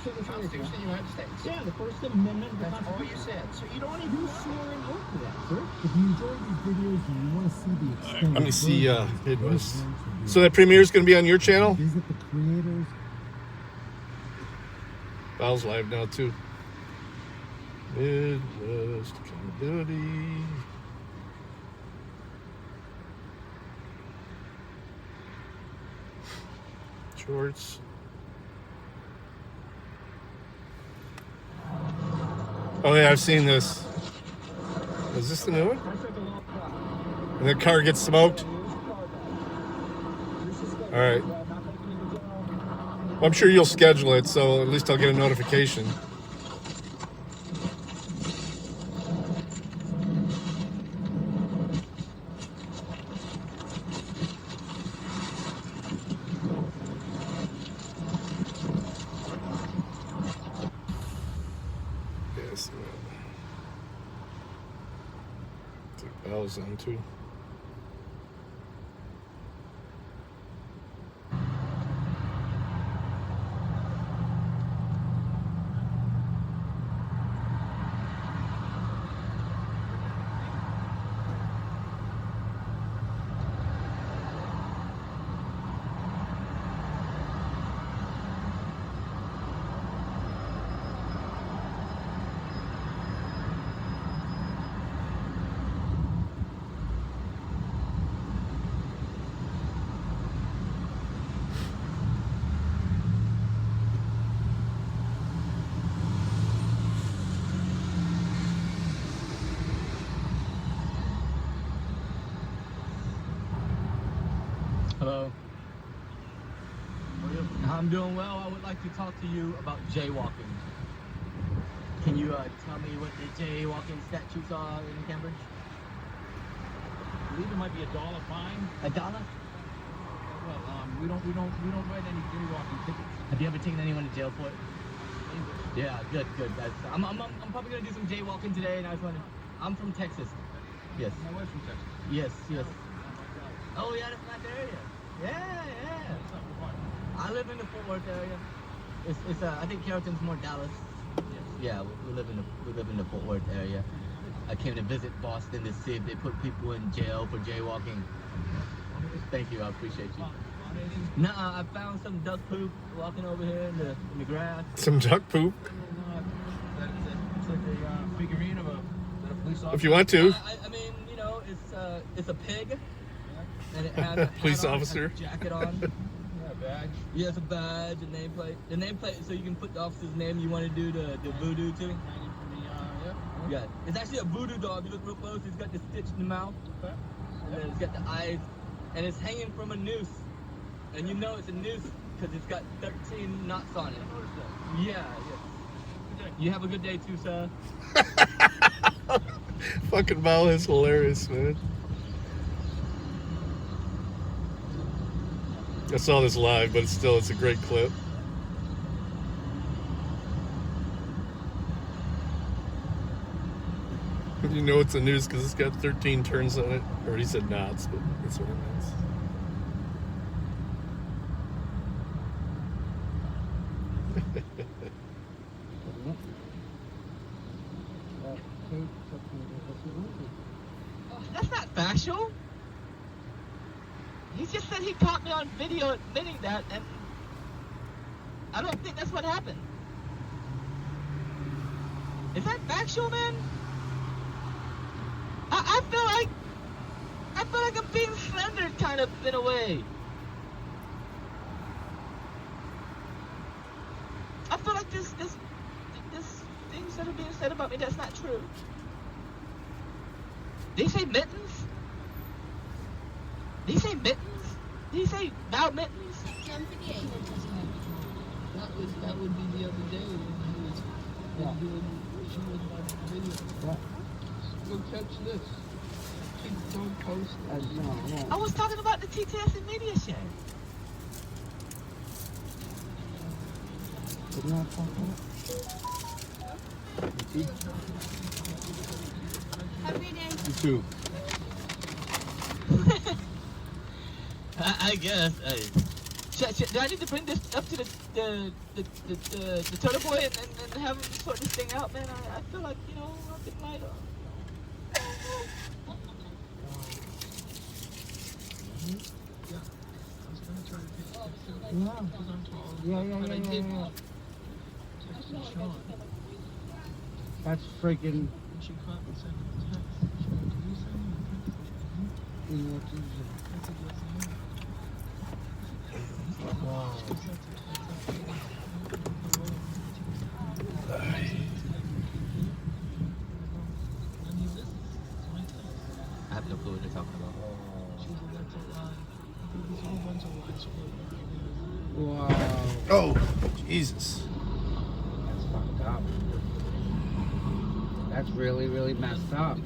said the Constitution of the United States. Yeah, the First Amendment. of the That's all you Constitution. said. So you don't even You know. swore an oath to that, sir. If you enjoy these videos and you want to see the extended Let me see version, Midwest. those links will be So that premiere is going to be on your channel? Visit the creators. Val's live now too. Midwest accountability. Shorts. Oh yeah, I've seen this. Is this the new one? And the car gets smoked? Alright. Well, I'm sure you'll schedule it, so at least I'll get a notification. Yes. Take Val's on too. Hello. I'm doing well. I would like to talk to you about jaywalking. Can you tell me what the jaywalking statutes are in Cambridge? I believe it might be $1 fine. $1? Well, we don't write any jaywalking tickets. Have you ever taken anyone to jail for it? Yeah, good. I'm probably gonna do some jaywalking today, and I was wondering. I'm from Texas. Yes. My wife's from Texas. Yes. Oh yeah, that's not the area. Yeah. I live in the Fort Worth area. It's I think Carrollton's more Dallas. Yeah, we live in the Fort Worth area. I came to visit Boston to see if they put people in jail for jaywalking. Thank you, I appreciate you. Nah, I found some duck poop walking over here in the grass. Some duck poop? It's like a figurine of a police officer. If you want to. I mean, you know, it's a pig. And it has a police hat on, officer. It has a jacket on. Yeah, badge. Yeah, it's a badge, a nameplate. The nameplate, so you can put the officer's name you want to do the voodoo to. Yeah, it's actually a voodoo dog. You look real close, it's got the stitch in the mouth. Okay. And then it's got the eyes. And it's hanging from a noose. And you know it's a noose because it's got 13 knots on it. Yeah. You have a good day too, sir. Fucking Mal is hilarious, man. I saw this live, but it's a great clip. You know it's a noose because it's got 13 turns on it. Or he said knots, but that's what it means. That's not factual. He just said he caught me on video admitting that, and I don't think that's what happened. Is that factual, man? I feel like I'm being slandered, kind of, in a way. I feel like this things that are being said about me that's not true. Did he say mittens? Did he say mittens? Did he say bow mittens? That would be the other day when he was doing the video. Go catch this. Don't post it. I was talking about the TTS and media share. Did you not talk about it? Have a great day. You too. I guess. Do I need to bring this up to the turtle boy and have him sort this thing out, man? I feel like, you know, I've been lied on. Yeah. That's freaking. Wow. I have no clue what they're talking about. Wow. Oh, Jesus. That's fucked up. That's really, really messed up.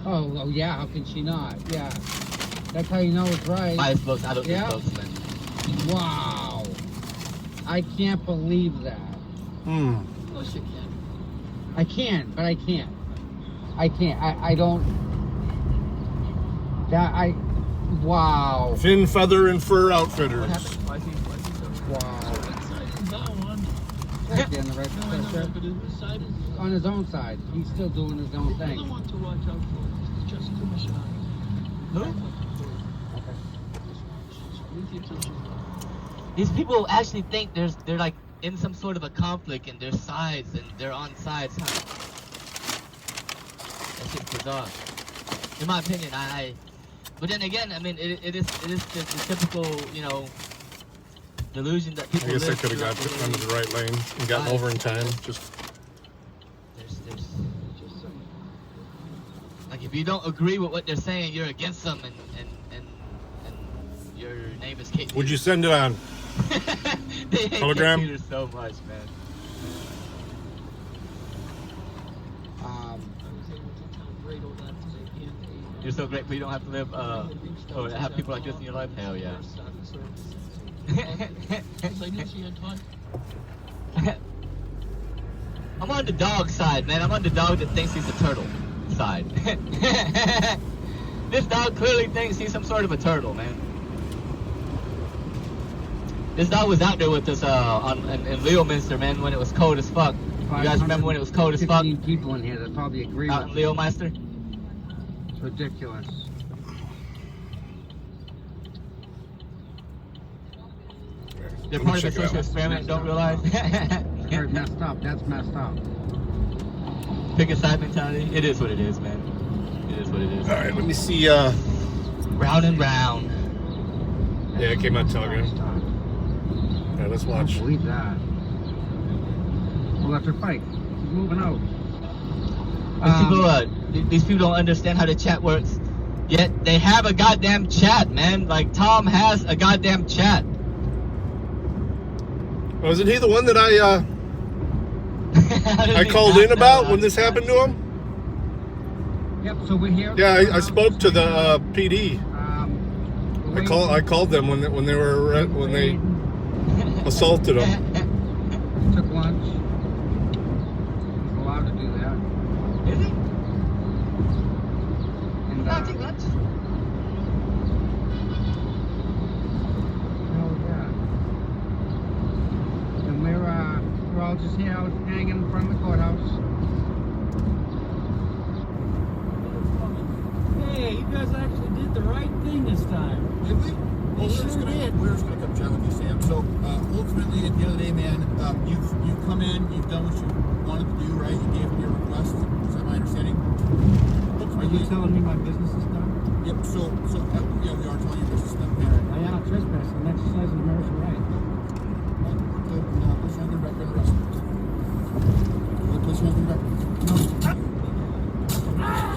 Oh yeah, how can she not? Yeah. That's how you know it's right. Bias votes, I don't Yeah. do votes, man. Wow. I can't believe that. Of course you can. I can, but I can't. I don't. Wow. Fin, feather, and fur outfitters. Why is he so... Wow. That one. Right there on the right side. But his side is... On his own side. He's still doing his own The thing. other one to watch out for is just commission on. Who? These people actually think they're like in some sort of a conflict and there's sides and they're on sides, huh? That shit's bizarre. In my opinion, but then again, I mean, it is the typical, you know, delusion that people I guess I live could have got throughout onto the right lane and gotten over in time. Just There's like if you don't agree with what they're saying, you're against them, and name is Kate. Would you send it on They hate Telegram? Kate Peters so much, man. You're so grateful you don't have to live, or have people like this in your life? Hell yeah. I'm on the dog side, man. I'm on the dog that thinks he's a turtle side. This dog clearly thinks he's some sort of a turtle, man. This dog was out there with us in Leominster, man, when it was cold as fuck. You guys remember when it was cold as fuck? 15 people in here that probably agree out with in Leominster? It's ridiculous. They're part of the social experiment, don't realize. That's messed up. That's messed up. Pick a side mentality. It is what it is, man. It is what it is. All right, let me see. Round and round. Yeah, it came on Telegram. Yeah, let's watch. I don't believe that. Well, that's her fight. She's moving out. These people don't understand how the chat works. Yet they have a goddamn chat, man. Like Tom has a goddamn chat. Wasn't he the one that I called in about when this happened to him? Yep. So we're here. Yeah, I spoke to the PD. I called them when they assaulted him. Took lunch. He's allowed to do that. Is he? And, take lunch. Oh yeah. And we're all just here out hanging in front of the courthouse. Hey, you guys actually did the right thing this time. Did we? Well, we're just gonna come chat with you, Sam. So ultimately, at the end of the day, man, you've come in, you've done what you wanted to do, right? You gave me your request. Is that my understanding? Are you telling me my business is done? Yep. So yeah, we are telling you business is done. I am not trespassing. I'm exercising American right. Place your hand on the record and the rest of it. Place your hand on the record. No.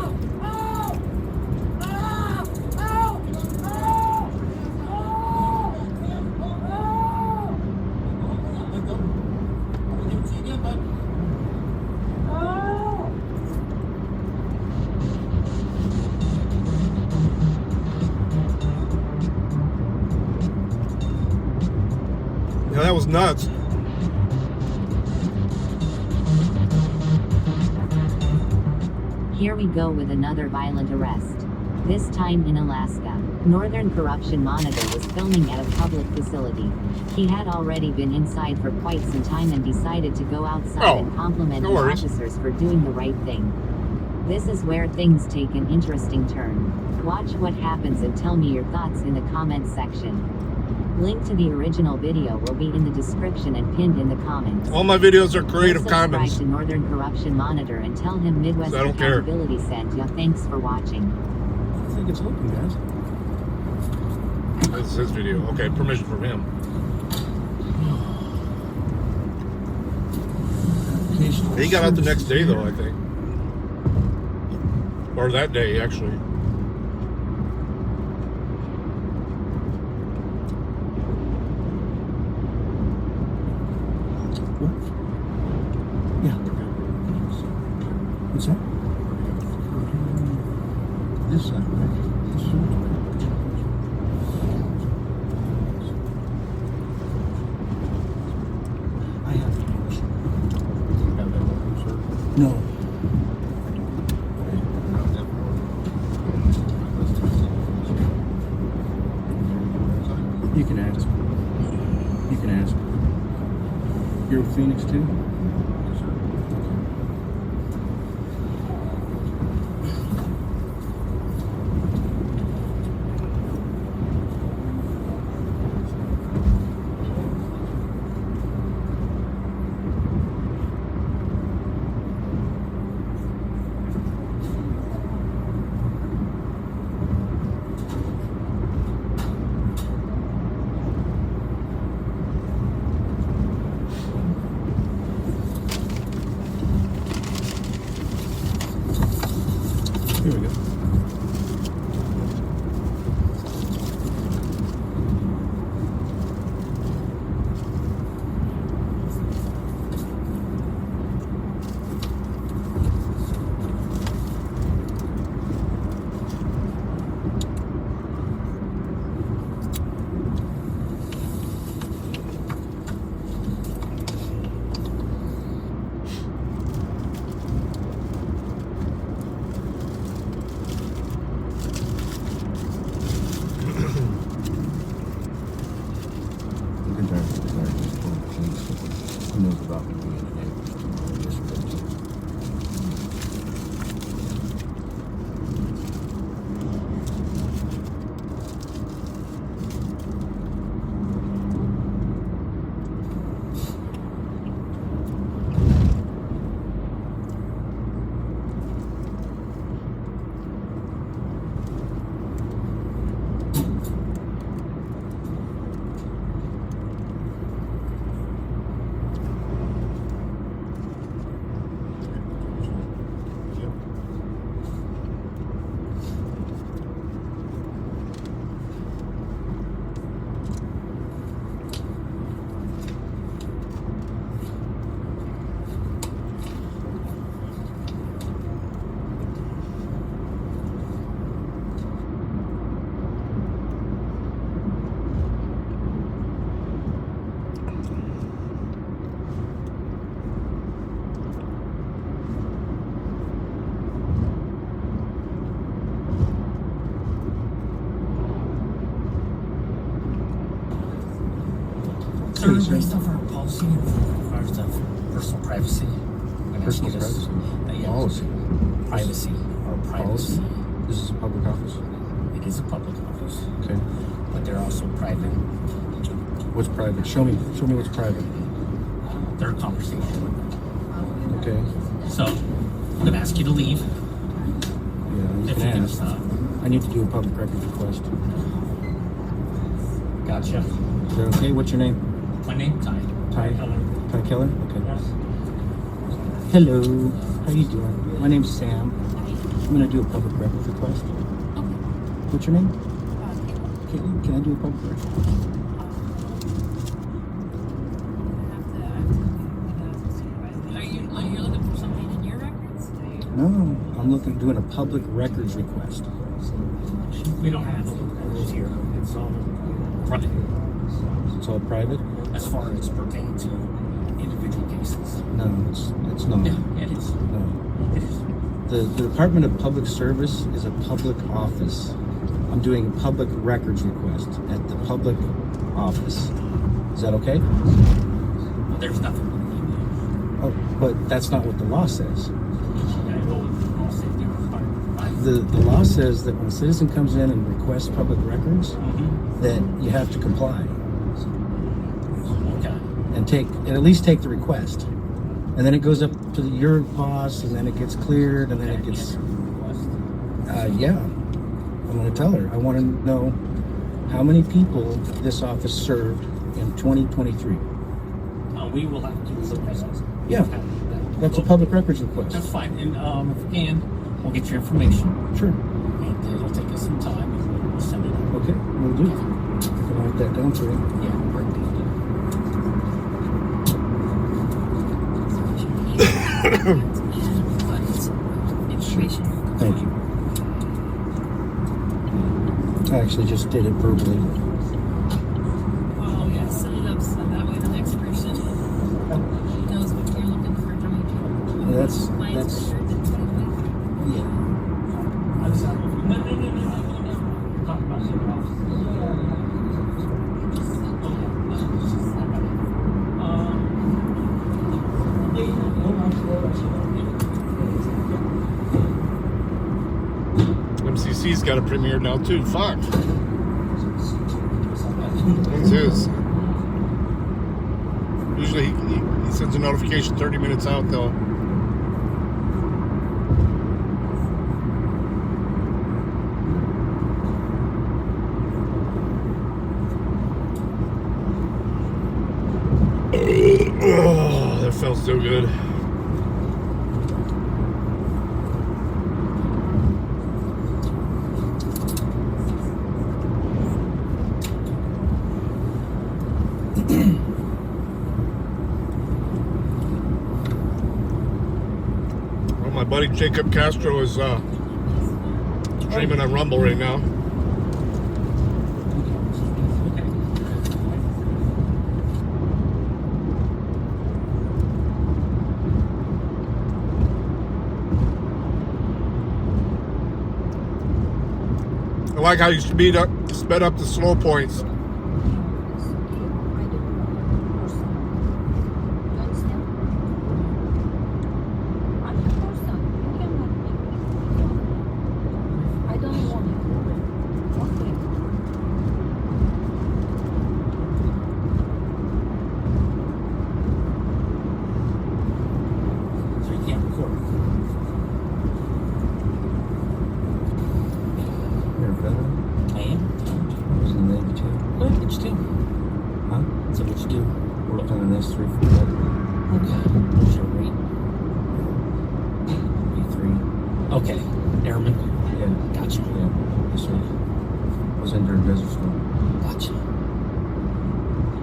Yeah, that was nuts. Here we go with another violent arrest. This time in Alaska. Northern Corruption Monitor was filming at a public facility. He had already been inside for quite some time and decided to go outside and compliment the officers for doing the right thing. This is where things take an interesting turn. Watch what happens and tell me your thoughts in the comments section. Link to the original video will be in the description and pinned in the comments. All my videos are Creative Commons. Subscribe to Northern Corruption Monitor and tell him Midwest I don't care. Accountability sent ya. Thanks for watching. I think it's open, guys. This is his video. Okay, permission from him. He got out the next day, though, I think. Or that day, actually. Yeah. What's that? This side, right? This side. I have the permission. No. You can ask. You can ask. You're with Phoenix too? about me being in a district. Sir, based off our policy in regards of personal privacy. Personal privacy? Policy. Privacy or privacy. This is a public office? It is a public office. Okay. But they're also private. What's private? Show me what's private. Their conversation. Okay. So, I'm going to ask you to leave. Yeah, you If can you ask. stop. I need to do a public records request. Gotcha. Is that okay? What's your name? My name, Ty. Ty Keller. Ty Keller? Okay. Yes. Hello. How you doing? My name's Sam. I'm gonna do a public records request. What's your name? Caitlin. Can I do a public record? Are you looking for something in your records? No, I'm doing a public records request. We don't have rules here. It's all private. It's all private? As far as pertaining to individual cases. No, it's not. Yeah, it is. No. It is. The Department of Public Service is a public office. I'm doing a public records request at the public office. Is that okay? Well, there's nothing. Oh, but that's not what the law says. The law says that when a citizen comes in and requests public records, that you have to comply. Okay. And at least take the request. And then it goes up to your boss, and then it gets cleared, and then it gets... yeah. I'm going to tell her. I want to know how many people this office served in 2023. We will have to look at that. Yeah. That's a public records request. That's fine. And if we can, we'll get your information. Sure. And it'll take us some time, and we'll send it out. Okay, we'll do. I can write that down for you. Yeah, great. Thank you. I actually just did it verbally. Oh, yeah, set it up so that way the next person knows what you're looking for. That's Yeah. I'm sorry. No. Talk about something else. MCC's got a premiere now too. Fuck. When's his? Usually he sends a notification 30 minutes out though. Oh, that felt so good. Well, my buddy Jacob Castro is streaming on Rumble right now. I like how you sped up the slow points. on an S340. Okay. What's your rate? E3. Okay. Airman. Yeah. Gotcha. Yeah. Yes, sir. I was in during Desert Storm. Gotcha.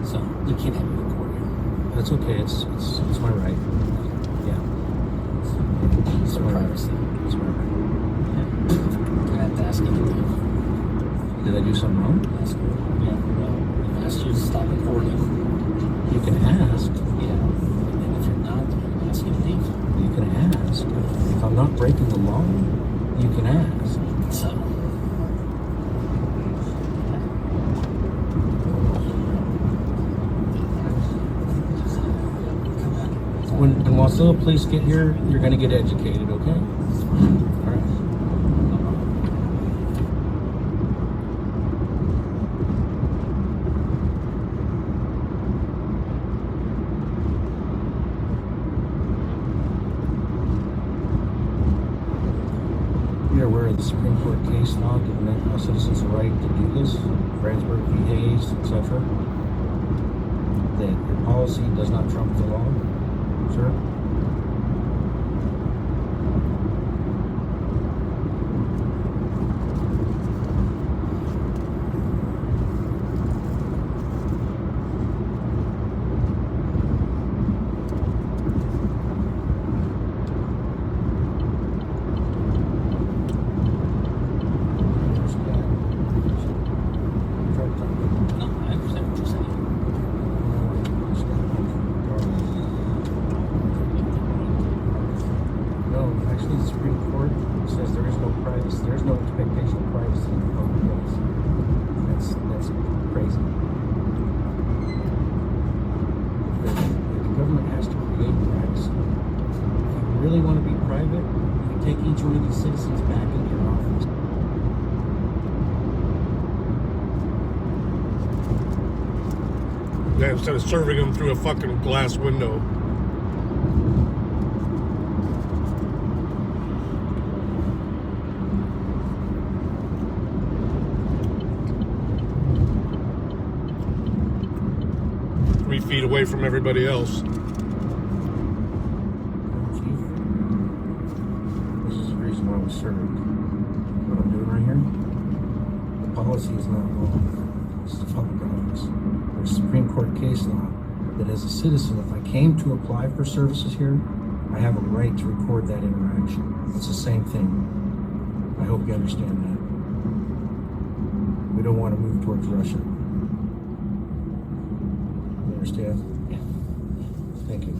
So we can't have you record here. That's okay. It's my right. Yeah. It's my privacy. It's my right. I have to ask anything. Did I do something wrong? That's cool. Yeah. Well, I asked you to stop recording. You can ask. Yeah. And if you're not, I'm ask you to leave. You can ask. If I'm not breaking the law, you can ask. So. When Wasilla police get here, you're going to get educated, okay? All right. You're aware of the Supreme Court case law giving all citizens the right to do this, Brandsburg v. Hayes, etc. That your policy does not trump the law, sir? No, I understand what you're saying. No, actually, the Supreme Court says there is no privacy. There is no expectation of privacy in the public place. That's crazy. The government has to create privacy. If you really want to be private, you take each one of these citizens back into your office. Yeah, instead of serving them through a fucking glass window. Feet away from everybody else. Chief, this is the reason why we served. What I'm doing right here, the policy is not law. This is a public office. There's a Supreme Court case law that as a citizen, if I came to apply for services here, I have a right to record that interaction. It's the same thing. I hope you understand that. We don't want to move towards Russia. Understand? Yeah. Thank you.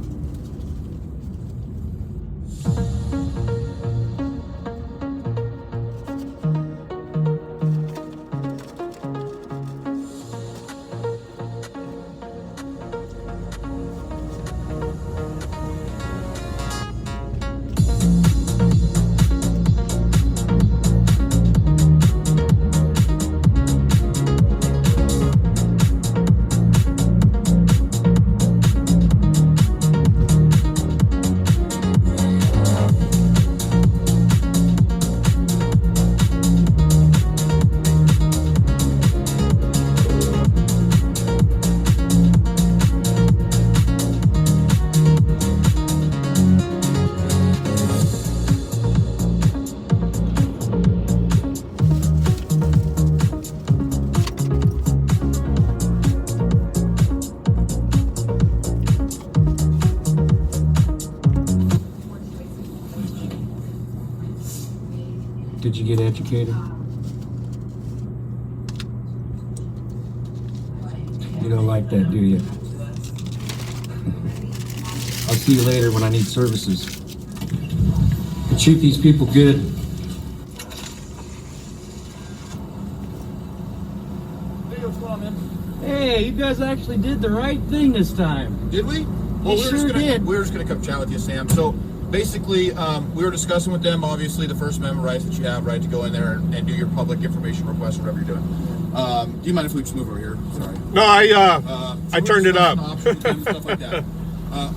Did you get educated? You don't like that, do you? I'll see you later when I need services. You treat these people good. Hey, what's going on, man? Hey, you guys actually did the right thing this time. Did we? Well, we were just gonna come chat with you, Sam. So basically, we were discussing with them, obviously, the First Amendment rights that you have, right to go in there and do your public information request, whatever you're doing. Do you mind if we just move over here? Sorry. No, I turned it up. Stuff like that.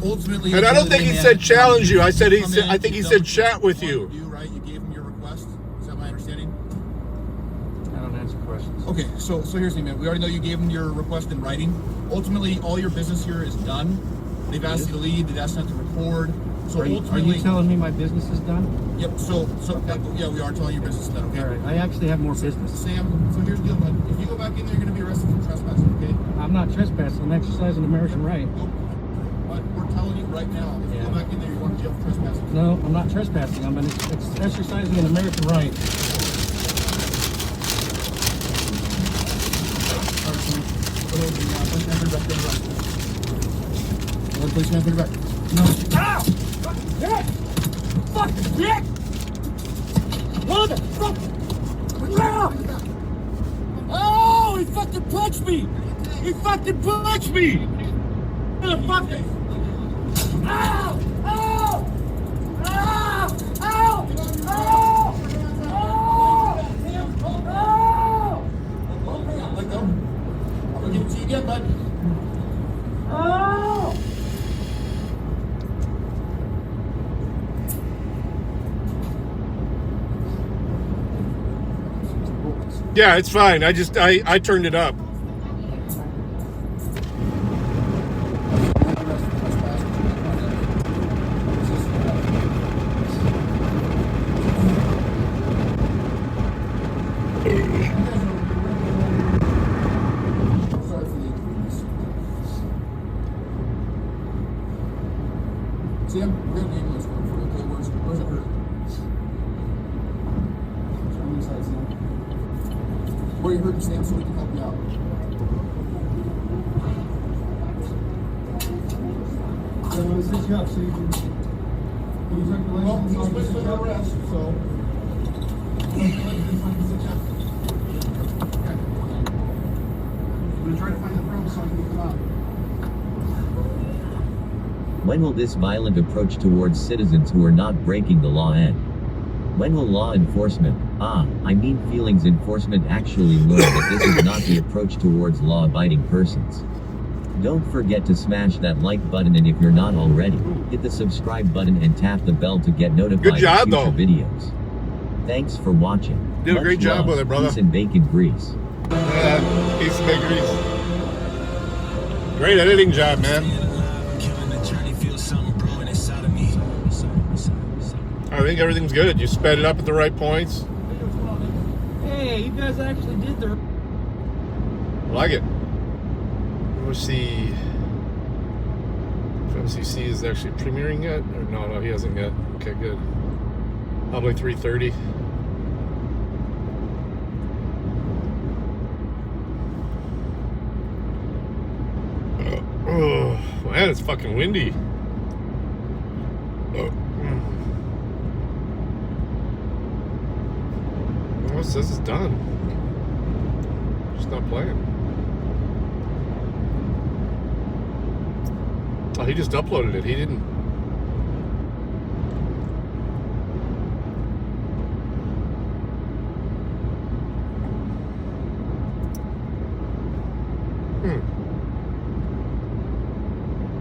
Ultimately, and I don't think he said challenge you. I think he said chat with you. You, right? You gave him your request. Is that my understanding? I don't answer questions. Okay, so here's the thing, man. We already know you gave them your request in writing. Ultimately, all your business here is done. They've asked you to leave. They've asked you not to record. So Are ultimately, you telling me my business is done? Yep. So yeah, we are telling your business is done. Okay. All right. I actually have more business. Sam, so here's the deal, bud. If you go back in there, you're going to be arrested for trespassing. Okay. I'm not trespassing. I'm exercising American right. Nope. But we're telling you right now, if you go back in there, you're going to jail for trespassing. No, I'm not trespassing. I'm exercising an American right. Policeman, put it back. No. Ow! Fuck! Yeah! Fuck! Yeah! Motherfucker! Oh! He fucking punched me! He fucking punched me! Motherfucker! Ow! Ow! Ow! Ow! Ow! Ow! Let go. I'm gonna give it to you again, bud. Ow! Yeah, it's fine. I turned it up. Sam, we're going to ambulance for you. Okay, where's it hurt? Turn inside, Sam. Where you hurting, Sam, so we can help you out. I want to set you up so you can check the license. Well, he's placed under arrest, so. I'm going to try to find the problem so I can get them out. When will this violent approach towards citizens who are not breaking the law end? When will law enforcement, feelings enforcement actually learn that this is not the approach towards law-abiding persons? Don't forget to smash that like button, and if you're not already, hit the subscribe button and tap the bell to get notified Good job, of future though. videos. Thanks for watching. Did a great Much job love, with it, brother. Peace and bacon grease. Peace and bacon grease. Great editing job, man. I think everything's good. You sped it up at the right points. Hey, you guys actually did the... I like it. Let's see if MCC is actually premiering yet. Or no, he hasn't yet. Okay, good. Probably 3:30. Oh, man, it's fucking windy. Oh, it says it's done. Just not playing. Oh, he just uploaded it. He didn't.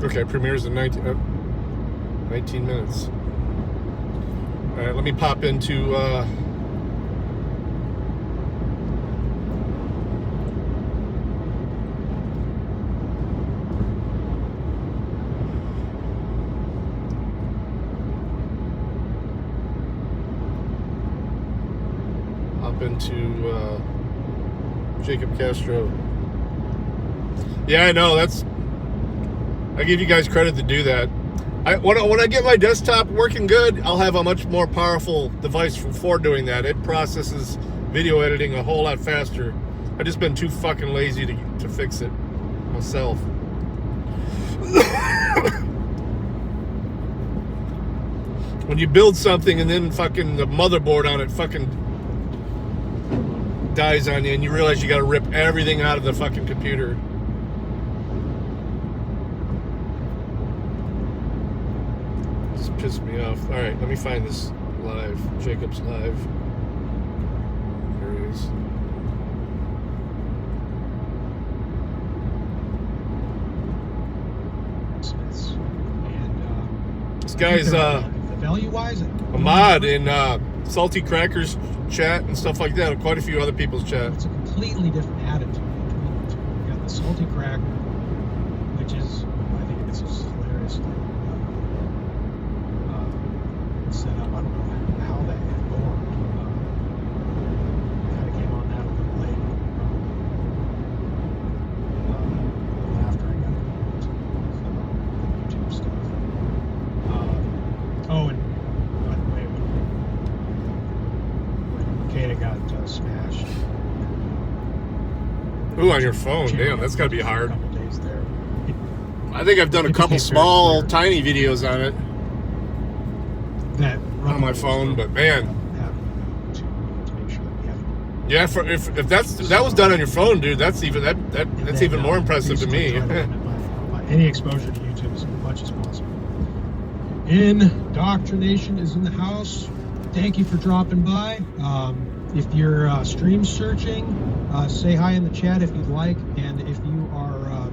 Okay, premieres in 19 minutes. All right, let me pop into Jacob Castro. Yeah, I know. I give you guys credit to do that. When I get my desktop working good, I'll have a much more powerful device for doing that. It processes video editing a whole lot faster. I've just been too fucking lazy to fix it myself. When you build something and then fucking the motherboard on it fucking dies on you and you realize you gotta rip everything out of the fucking computer. Just pissed me off. Alright, let me find this live. Jacob's live. There he is. This guy's value-wise, Ahmad in Salty Crackers chat and stuff like that, quite a few other people's chat. It's a completely different attitude between the two. You got the salty cracker, which is, I think it's just hilariously set up. I don't know how that got born. Kind of came on that a little late. After I got into YouTube stuff. Oh, and by the way, when Kata got smashed. Ooh, on your phone. Damn, that's gotta be hard. I think I've done a couple small, tiny videos on it. That on my phone, but man. Yeah, if that was done on your phone, dude, that's even more impressive to me. Any exposure to YouTube as much as possible. inDOCtriNATION is in the house. Thank you for dropping by. If you're stream searching, say hi in the chat if you'd like, and if you are,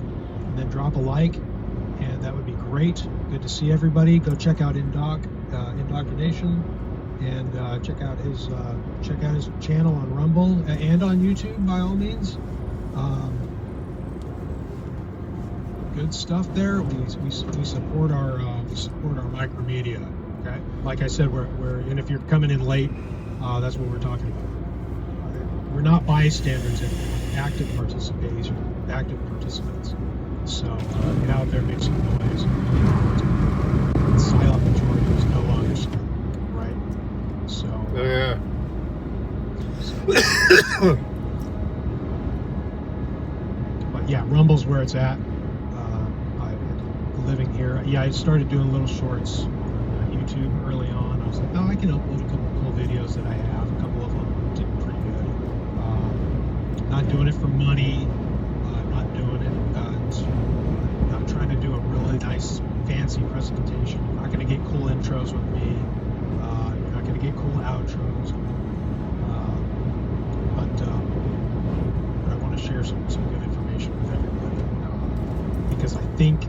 then drop a like, and that would be great. Good to see everybody. Go check out inDOCtriNATION, and check out his channel on Rumble and on YouTube by all means. Good stuff there. We support our micromedia. Okay, like I said, we're and if you're coming in late, that's what we're talking about. We're not bystanders, and active participants. So get out there, make some noise. The silent majority is no longer silent, right? So. Oh yeah. But yeah, Rumble's where it's at. Living here. Yeah, I started doing little shorts on YouTube early on. I was like, oh, I can upload a couple of cool videos that I have. A couple of them did pretty good. Not doing it for money. Not doing it. Not trying to do a really nice, fancy presentation. You're not going to get cool intros with me. You're not going to get cool outros. But I want to share some good information with everybody because I think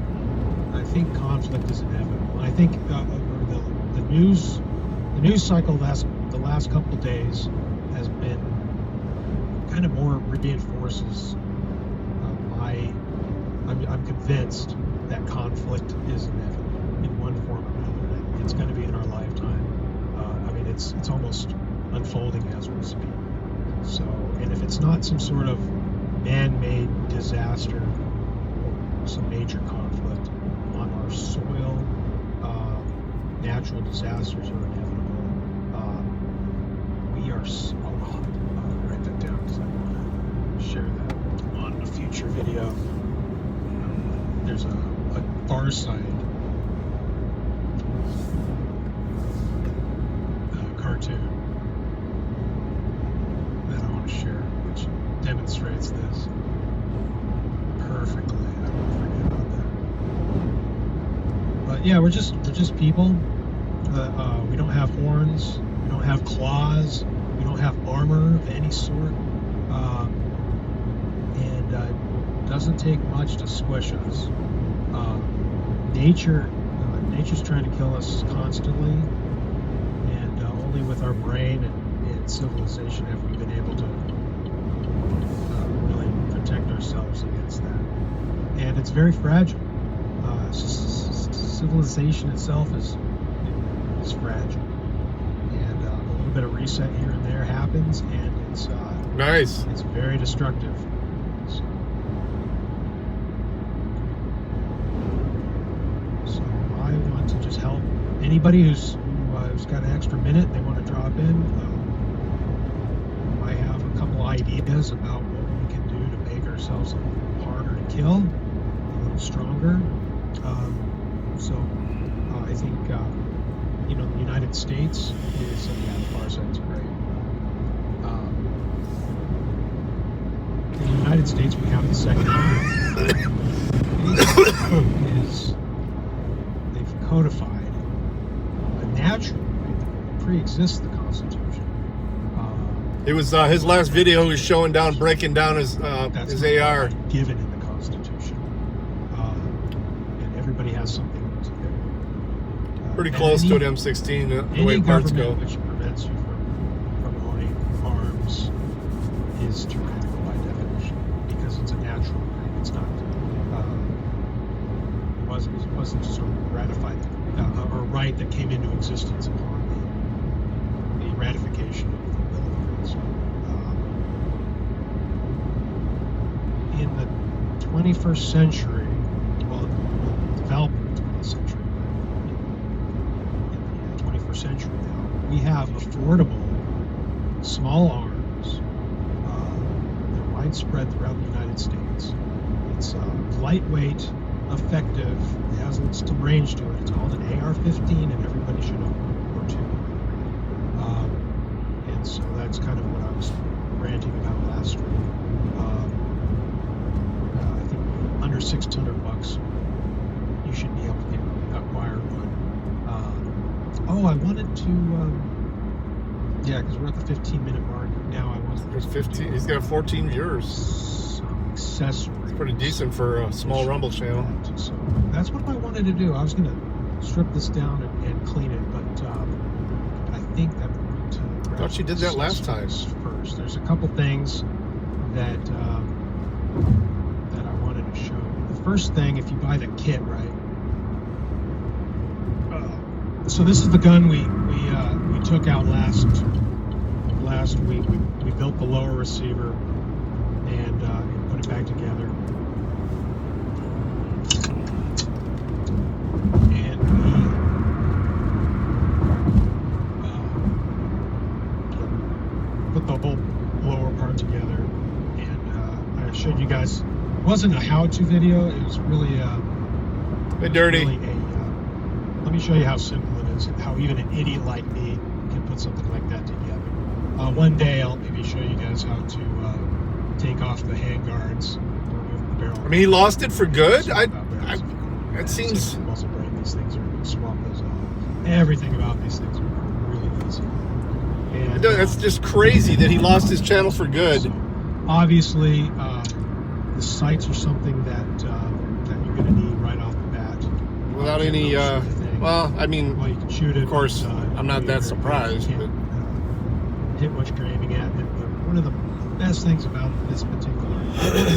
conflict is inevitable. I think the news cycle the last couple of days has been kind of more reinforces I'm convinced that conflict is inevitable in one form or another. That it's going to be in our lifetime. I mean, it's almost unfolding as we speak. So, and if it's not some sort of man-made disaster or some major conflict on our soil, natural disasters are inevitable. We are. I'll write that down because I want to share that on a future video. There's a Far Side cartoon that I want to share, which demonstrates this perfectly. I won't forget about that. But yeah, we're just people. We don't have horns. We don't have claws. We don't have armor of any sort. And it doesn't take much to squish us. Nature's trying to kill us constantly, and only with our brain and civilization have we been able to really protect ourselves against that. And it's very fragile. Civilization itself is fragile, and a little bit of reset here and there happens, and it's nice. It's very destructive. So I want to just help anybody who's got an extra minute. They want to drop in. I have a couple ideas about what we can do to make ourselves a little harder to kill, a little stronger. I think the United States is the Far Side's great. In the United States, we have the Second Amendment. They've codified a natural right that pre-exists the Constitution. It was his last video. He was breaking down his AR. Given in the Constitution, and everybody has something. Pretty close to an M16, the way parts go. Which prevents you from owning arms is tyrannical. I wasn't sort of ratified, or right that came into existence upon the ratification of the Bill of Rights. In the 21st century, well, the development of the 20th century, in the 21st century now, we have affordable small arms. They're widespread throughout the United States. It's lightweight, effective. It has some range to it. It's called an AR-15, and everybody should know World War II. And so that's kind of what I was ranting about last week. I think under $600, you should be able to acquire one. I wanted to. Yeah, because we're at the 15-minute mark now. I wasn't. There's 15. He's got 14 viewers. Some accessories. It's pretty decent for a small Rumble channel. So that's what I wanted to do. I was going to strip this down and clean it, but I think that we're going to. I thought you did that last time. First, there's a couple things that that I wanted to show you. The first thing, if you buy the kit, right? So this is the gun we took out last week. We built the lower receiver and put it back together. And we put the whole lower part together. And I showed you guys. It wasn't a how-to video. It was really a bit dirty. Really let me show you how simple it is, how even an idiot like me can put something like that together. One day I'll maybe show you guys how to take off the handguards, remove the barrel. I mean, he lost it for good? It seems... Muzzle brake, these things are, swap those out. Everything about these things are really easy. And, that's just crazy that he lost his channel for good. So obviously, the sights are something that you're going to need right off the bat. Without any... well, I mean, you can shoot it. Of course, I'm not that surprised. But hit what you're aiming at. And one of the best things about this particular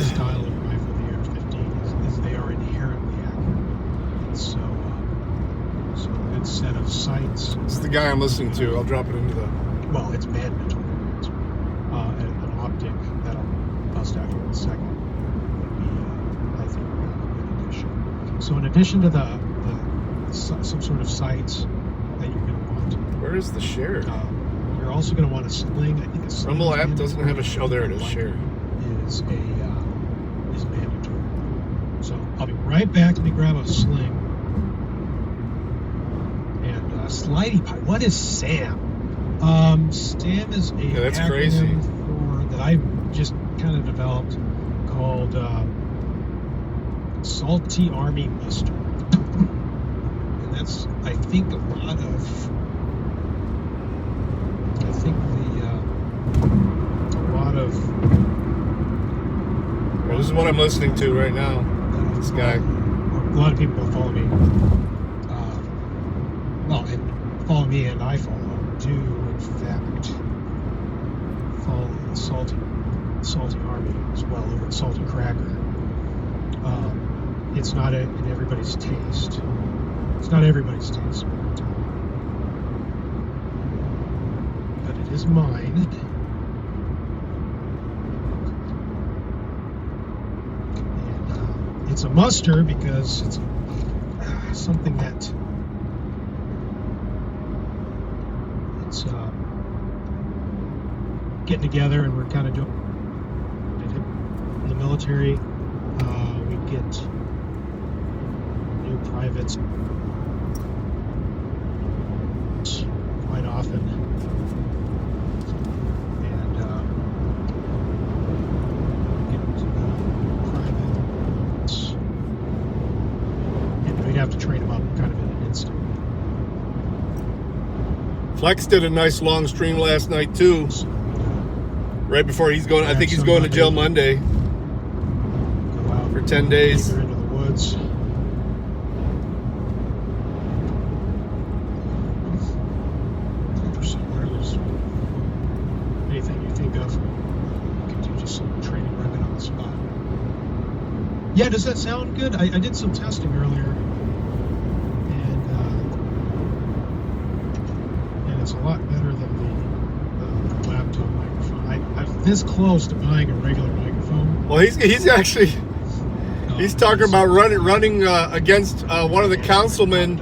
style of rifle, the AR-15, is they are inherently accurate. So a good set of sights. It's the guy I'm listening to. I'll drop it into the... Well, it's mandatory. An optic that I'll bust out here in a second would be, I think, a good addition. So in addition to some sort of sights that you're going to want. Where is the share? You're also going to want a sling. I think a sling. Rumble app doesn't have a show. There it is. Share is mandatory. So I'll be right back. Let me grab a sling and slidey pipe. What is SAM? SAM is a that's acronym crazy. that I just kind of developed called Salty Army Mustard. That's, I think, a lot of. Well, this is what I'm listening to right now. This guy. A lot of people follow me. Follow me, and I follow. Do in fact follow the Salty Army as well over at Salty Cracker. It's not in everybody's taste. It's not everybody's taste, but it is mine. And it's a mustard because it's something that it's getting together, and we're kind of doing in the military. We get new privates quite often, and get privates, and we'd have to train them up kind of in an instant. Flex did a nice long stream last night too. Right before he's going, I think he's going to jail Monday for 10 days. Into the woods. Anything you think of, you can do just some training right on the spot. Yeah, does that sound good? I did some testing earlier. this close to buying a regular microphone. Well, he's actually he's talking about running against one of the councilmen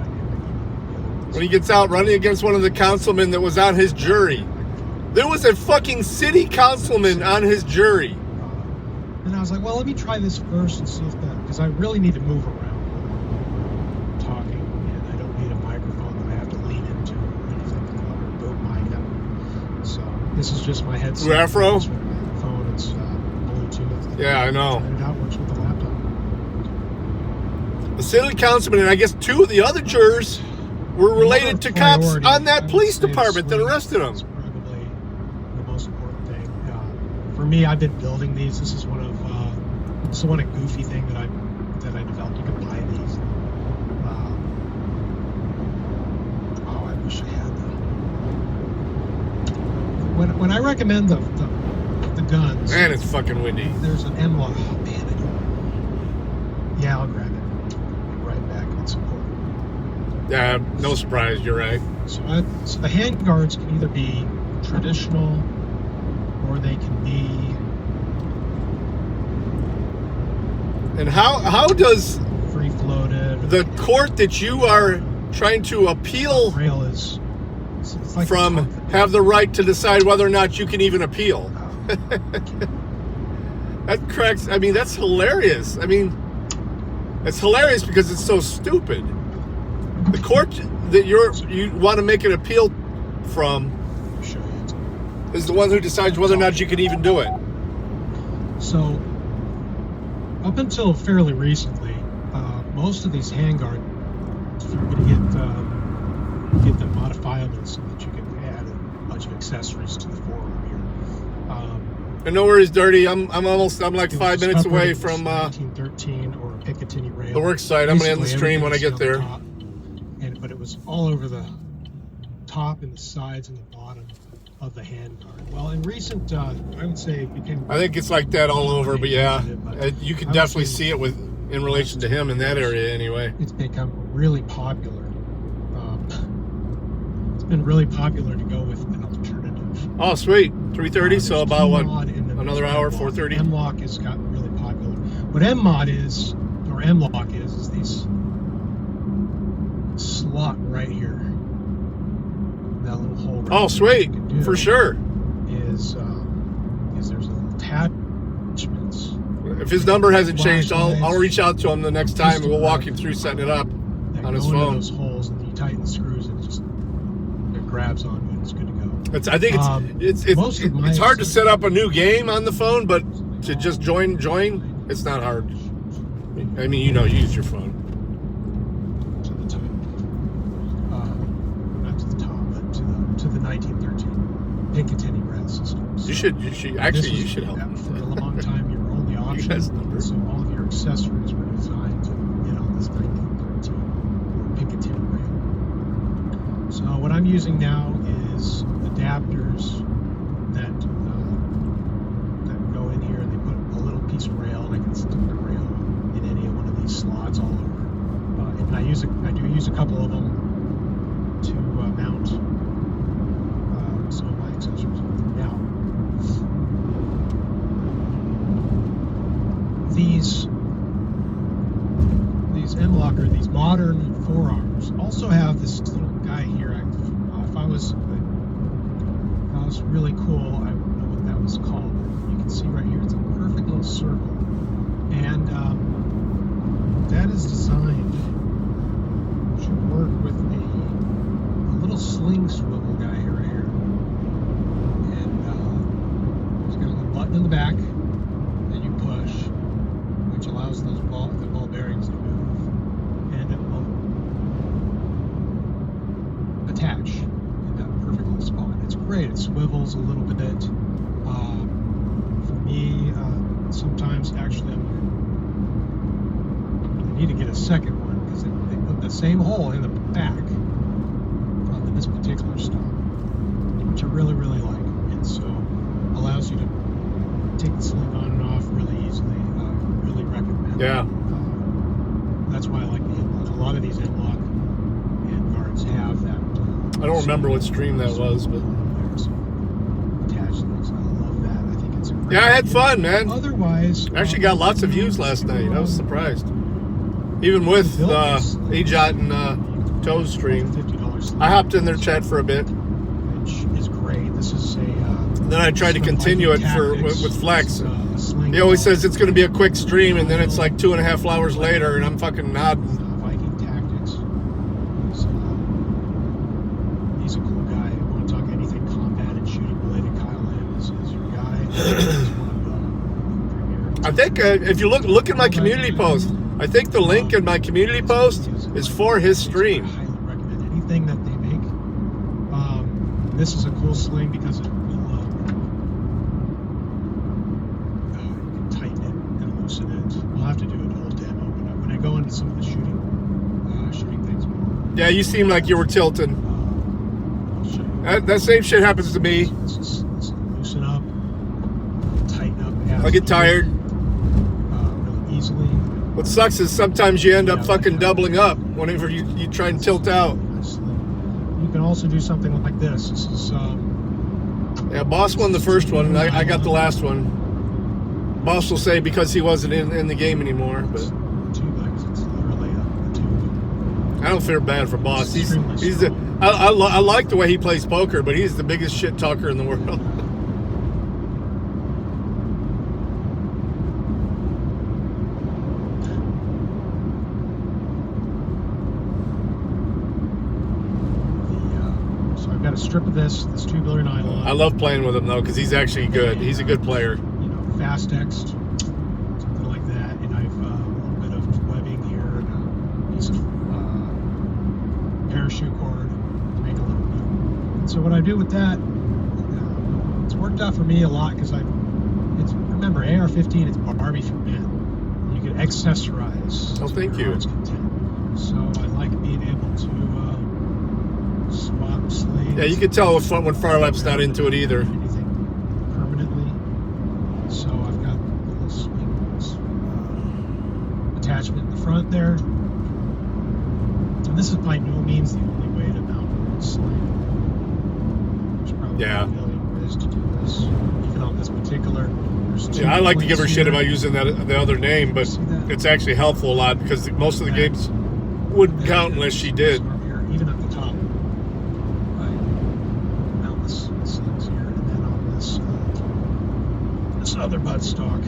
when he gets out, running against one of the councilmen that was on his jury. There was a fucking city councilman on his jury. And I was like, well, let me try this first and see if that, because I really need to move around when I'm talking, and I don't need a microphone that I have to lean into or anything, or boot mic up. So this is just my headset. Blue Afro? It's my phone, it's Bluetooth. Yeah, I know. And it works with the laptop. The city councilman and I guess two of the other jurors were related to cops on that police department that arrested him. For me, I've been building these. This is one of goofy thing that I developed. You can buy these. Oh, I wish I had them. When I recommend the guns, Man, it's fucking windy. There's an M-Lock. Oh man, yeah, I'll grab it. Right back. It's important. Yeah, no surprise. You're right. So the hand guards can either be traditional, or they can be. And how does free floated the court that you are trying to appeal like from have the right to decide whether or not you can even appeal? That cracks. I mean, that's hilarious. I mean, it's hilarious because it's so stupid. The court that you want to make an appeal from is the one who decides whether or not you can even do it. So, up until fairly recently, most of these handguards, you're going to get them modifiable so that you can add a bunch of accessories to the forearm here. And no worries, Dirty. I'm like 5 minutes away from 1913 or a Picatinny rail. The work site. I'm going to end the stream when I get there. But it was all over the top and the sides and the bottom of the handguard. Well, in recent, I would say, it became. I think it's like that all over, but yeah, you can definitely see it in relation to him in that area, anyway. It's become really popular. It's been really popular to go with an alternative. Oh, sweet, 3:30. So about what? Another hour, 4:30. M-Lock has gotten really popular. What M-Mod is, or M-Lock is these slot right here. That little hole. Right oh, sweet, for sure. Is there's little attachments. If his number hasn't changed, I'll reach out to him the next time and we'll walk him through setting it up on his phone. Those holes and you tighten the screws and it grabs on and it's good to go. I think it's hard to set up a new game on the phone, but to just join, it's not hard. I mean, you use your phone. To the 1913 Picatinny rail systems. You should help. For a long time, your only option. So all of your accessories were designed to get on this 1913 Picatinny rail. So what I'm using now is adapters that go in here, and they put a little piece of rail, and I can stick the rail in any one of these slots all over. And I do use a couple of them to mount some of my accessories with them. Now, these M-Locker, these modern forearms, also have this little guy here. If I was really cool, I would know what that was called. You can see right here, it's a perfect little circle, and that is designed to work with a little sling swivel guy here. In the back that you push, which allows the ball bearings to move, and it will attach in that perfect little spot. It's great. It swivels a little bit. For me, sometimes actually I need to get a second one because they put the same hole in the back on this particular stop, which I really, really like. And so allows you to take the sling on and off really easily. Really recommend. Yeah. That's why I like the M-Lock. A lot of these M-Lock handguards have that. I don't remember what stream that was, but attach things. I love that. I think Yeah, I had fun, man. Otherwise, I actually got lots of views last night. I was surprised. Even with AJOT and Toe's stream. I hopped in their chat for a bit. Which is great. This is a... then I tried to continue it with Flex. He always says it's going to be a quick stream, and then it's like 2.5 hours later, and I'm fucking nodding. Viking Tactics. He's a cool guy. If you want to talk anything combat and shooting related, Kyle Lamb is your guy. He's one of the premier... I think if you look at my community post, I think the link in my community post is for his stream. I highly recommend anything that they make. This is a cool sling because it will you can tighten it and loosen it. We'll have to do a whole demo when I go into some of the shooting things more. Yeah, you seem like you were tilting. That same shit happens to me. Let's loosen up, tighten up. I get tired. Really easily. What sucks is sometimes you end up fucking doubling up whenever you try and tilt out. You can also do something like this. This is yeah, Boss won the first one, and I got the last one. Boss will say because he wasn't in the game anymore, but I don't feel bad for Boss. He's the I like the way he plays poker, but he's the biggest shit talker in the world. Got a strip of this tubular nylon. I love playing with him though because he's actually good. He's a good player. You know, fast text, something like that, and I've a little bit of webbing here, and a piece of parachute cord to make a little bit. And so what I do with that, it's worked out for me a lot because remember AR-15, it's Barbie for men. You can accessorize. Oh, thank you. So I like being able to. Swap slings. Yeah, you can tell when Far Left's not into it either. Permanently. So I've got a little swing attachment in the front there. And this is by no means the only way to mount a sling. There's probably a million ways to do this. Even on this particular. Yeah, I like to give her shit about using the other name, but it's actually helpful a lot because most of the games wouldn't count unless she did. Even at the top. This other buttstock,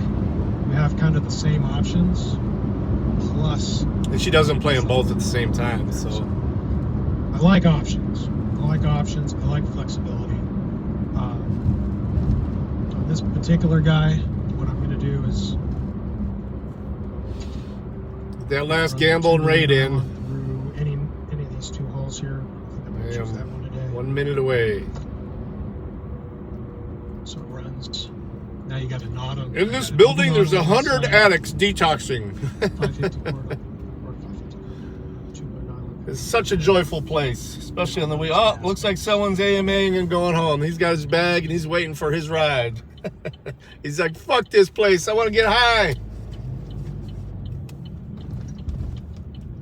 we have kind of the same options, plus... And she doesn't play them both at the same time, so... I like options. I like flexibility. On this particular guy, what I'm going to do is... That last gamble and raid in. Through any of these two holes here. I think I'm going to choose that one today. 1 minute away. So it runs... Now you got a knot on. In this building, there's 100 addicts detoxing. It's such a joyful place, especially on the way. Oh, looks like someone's AMAing and going home. He's got his bag and he's waiting for his ride. He's like, fuck this place. I want to get high.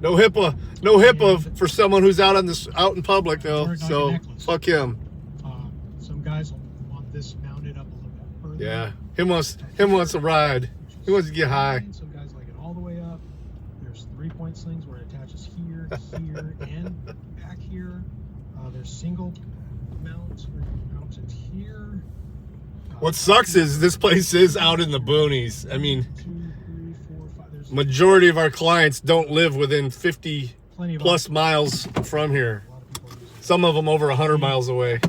No HIPAA for someone who's out in public though. So fuck him. Some guys will want this mounted up a little bit further. Yeah, him wants a ride. He wants to get high. Some guys like it all the way up. There's 3-point slings where it attaches here, here, and back here. There's single mounts where you mount it here. What sucks is this place is out in the boonies. I mean, majority of our clients don't live within 50 plus miles from here. Some of them over 100 miles away.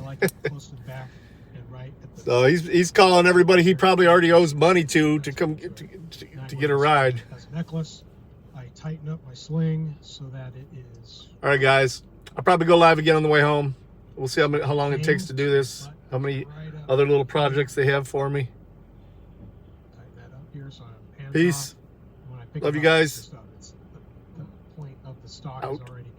So he's calling everybody he probably already owes money to come to get a ride. As a necklace, I tighten up my sling so that it is. All right, guys. I'll probably go live again on the way home. We'll see how long it takes to do this. How many other little projects they have for me. Tighten that up here so I'm Peace. Love you guys. The point of the stock is already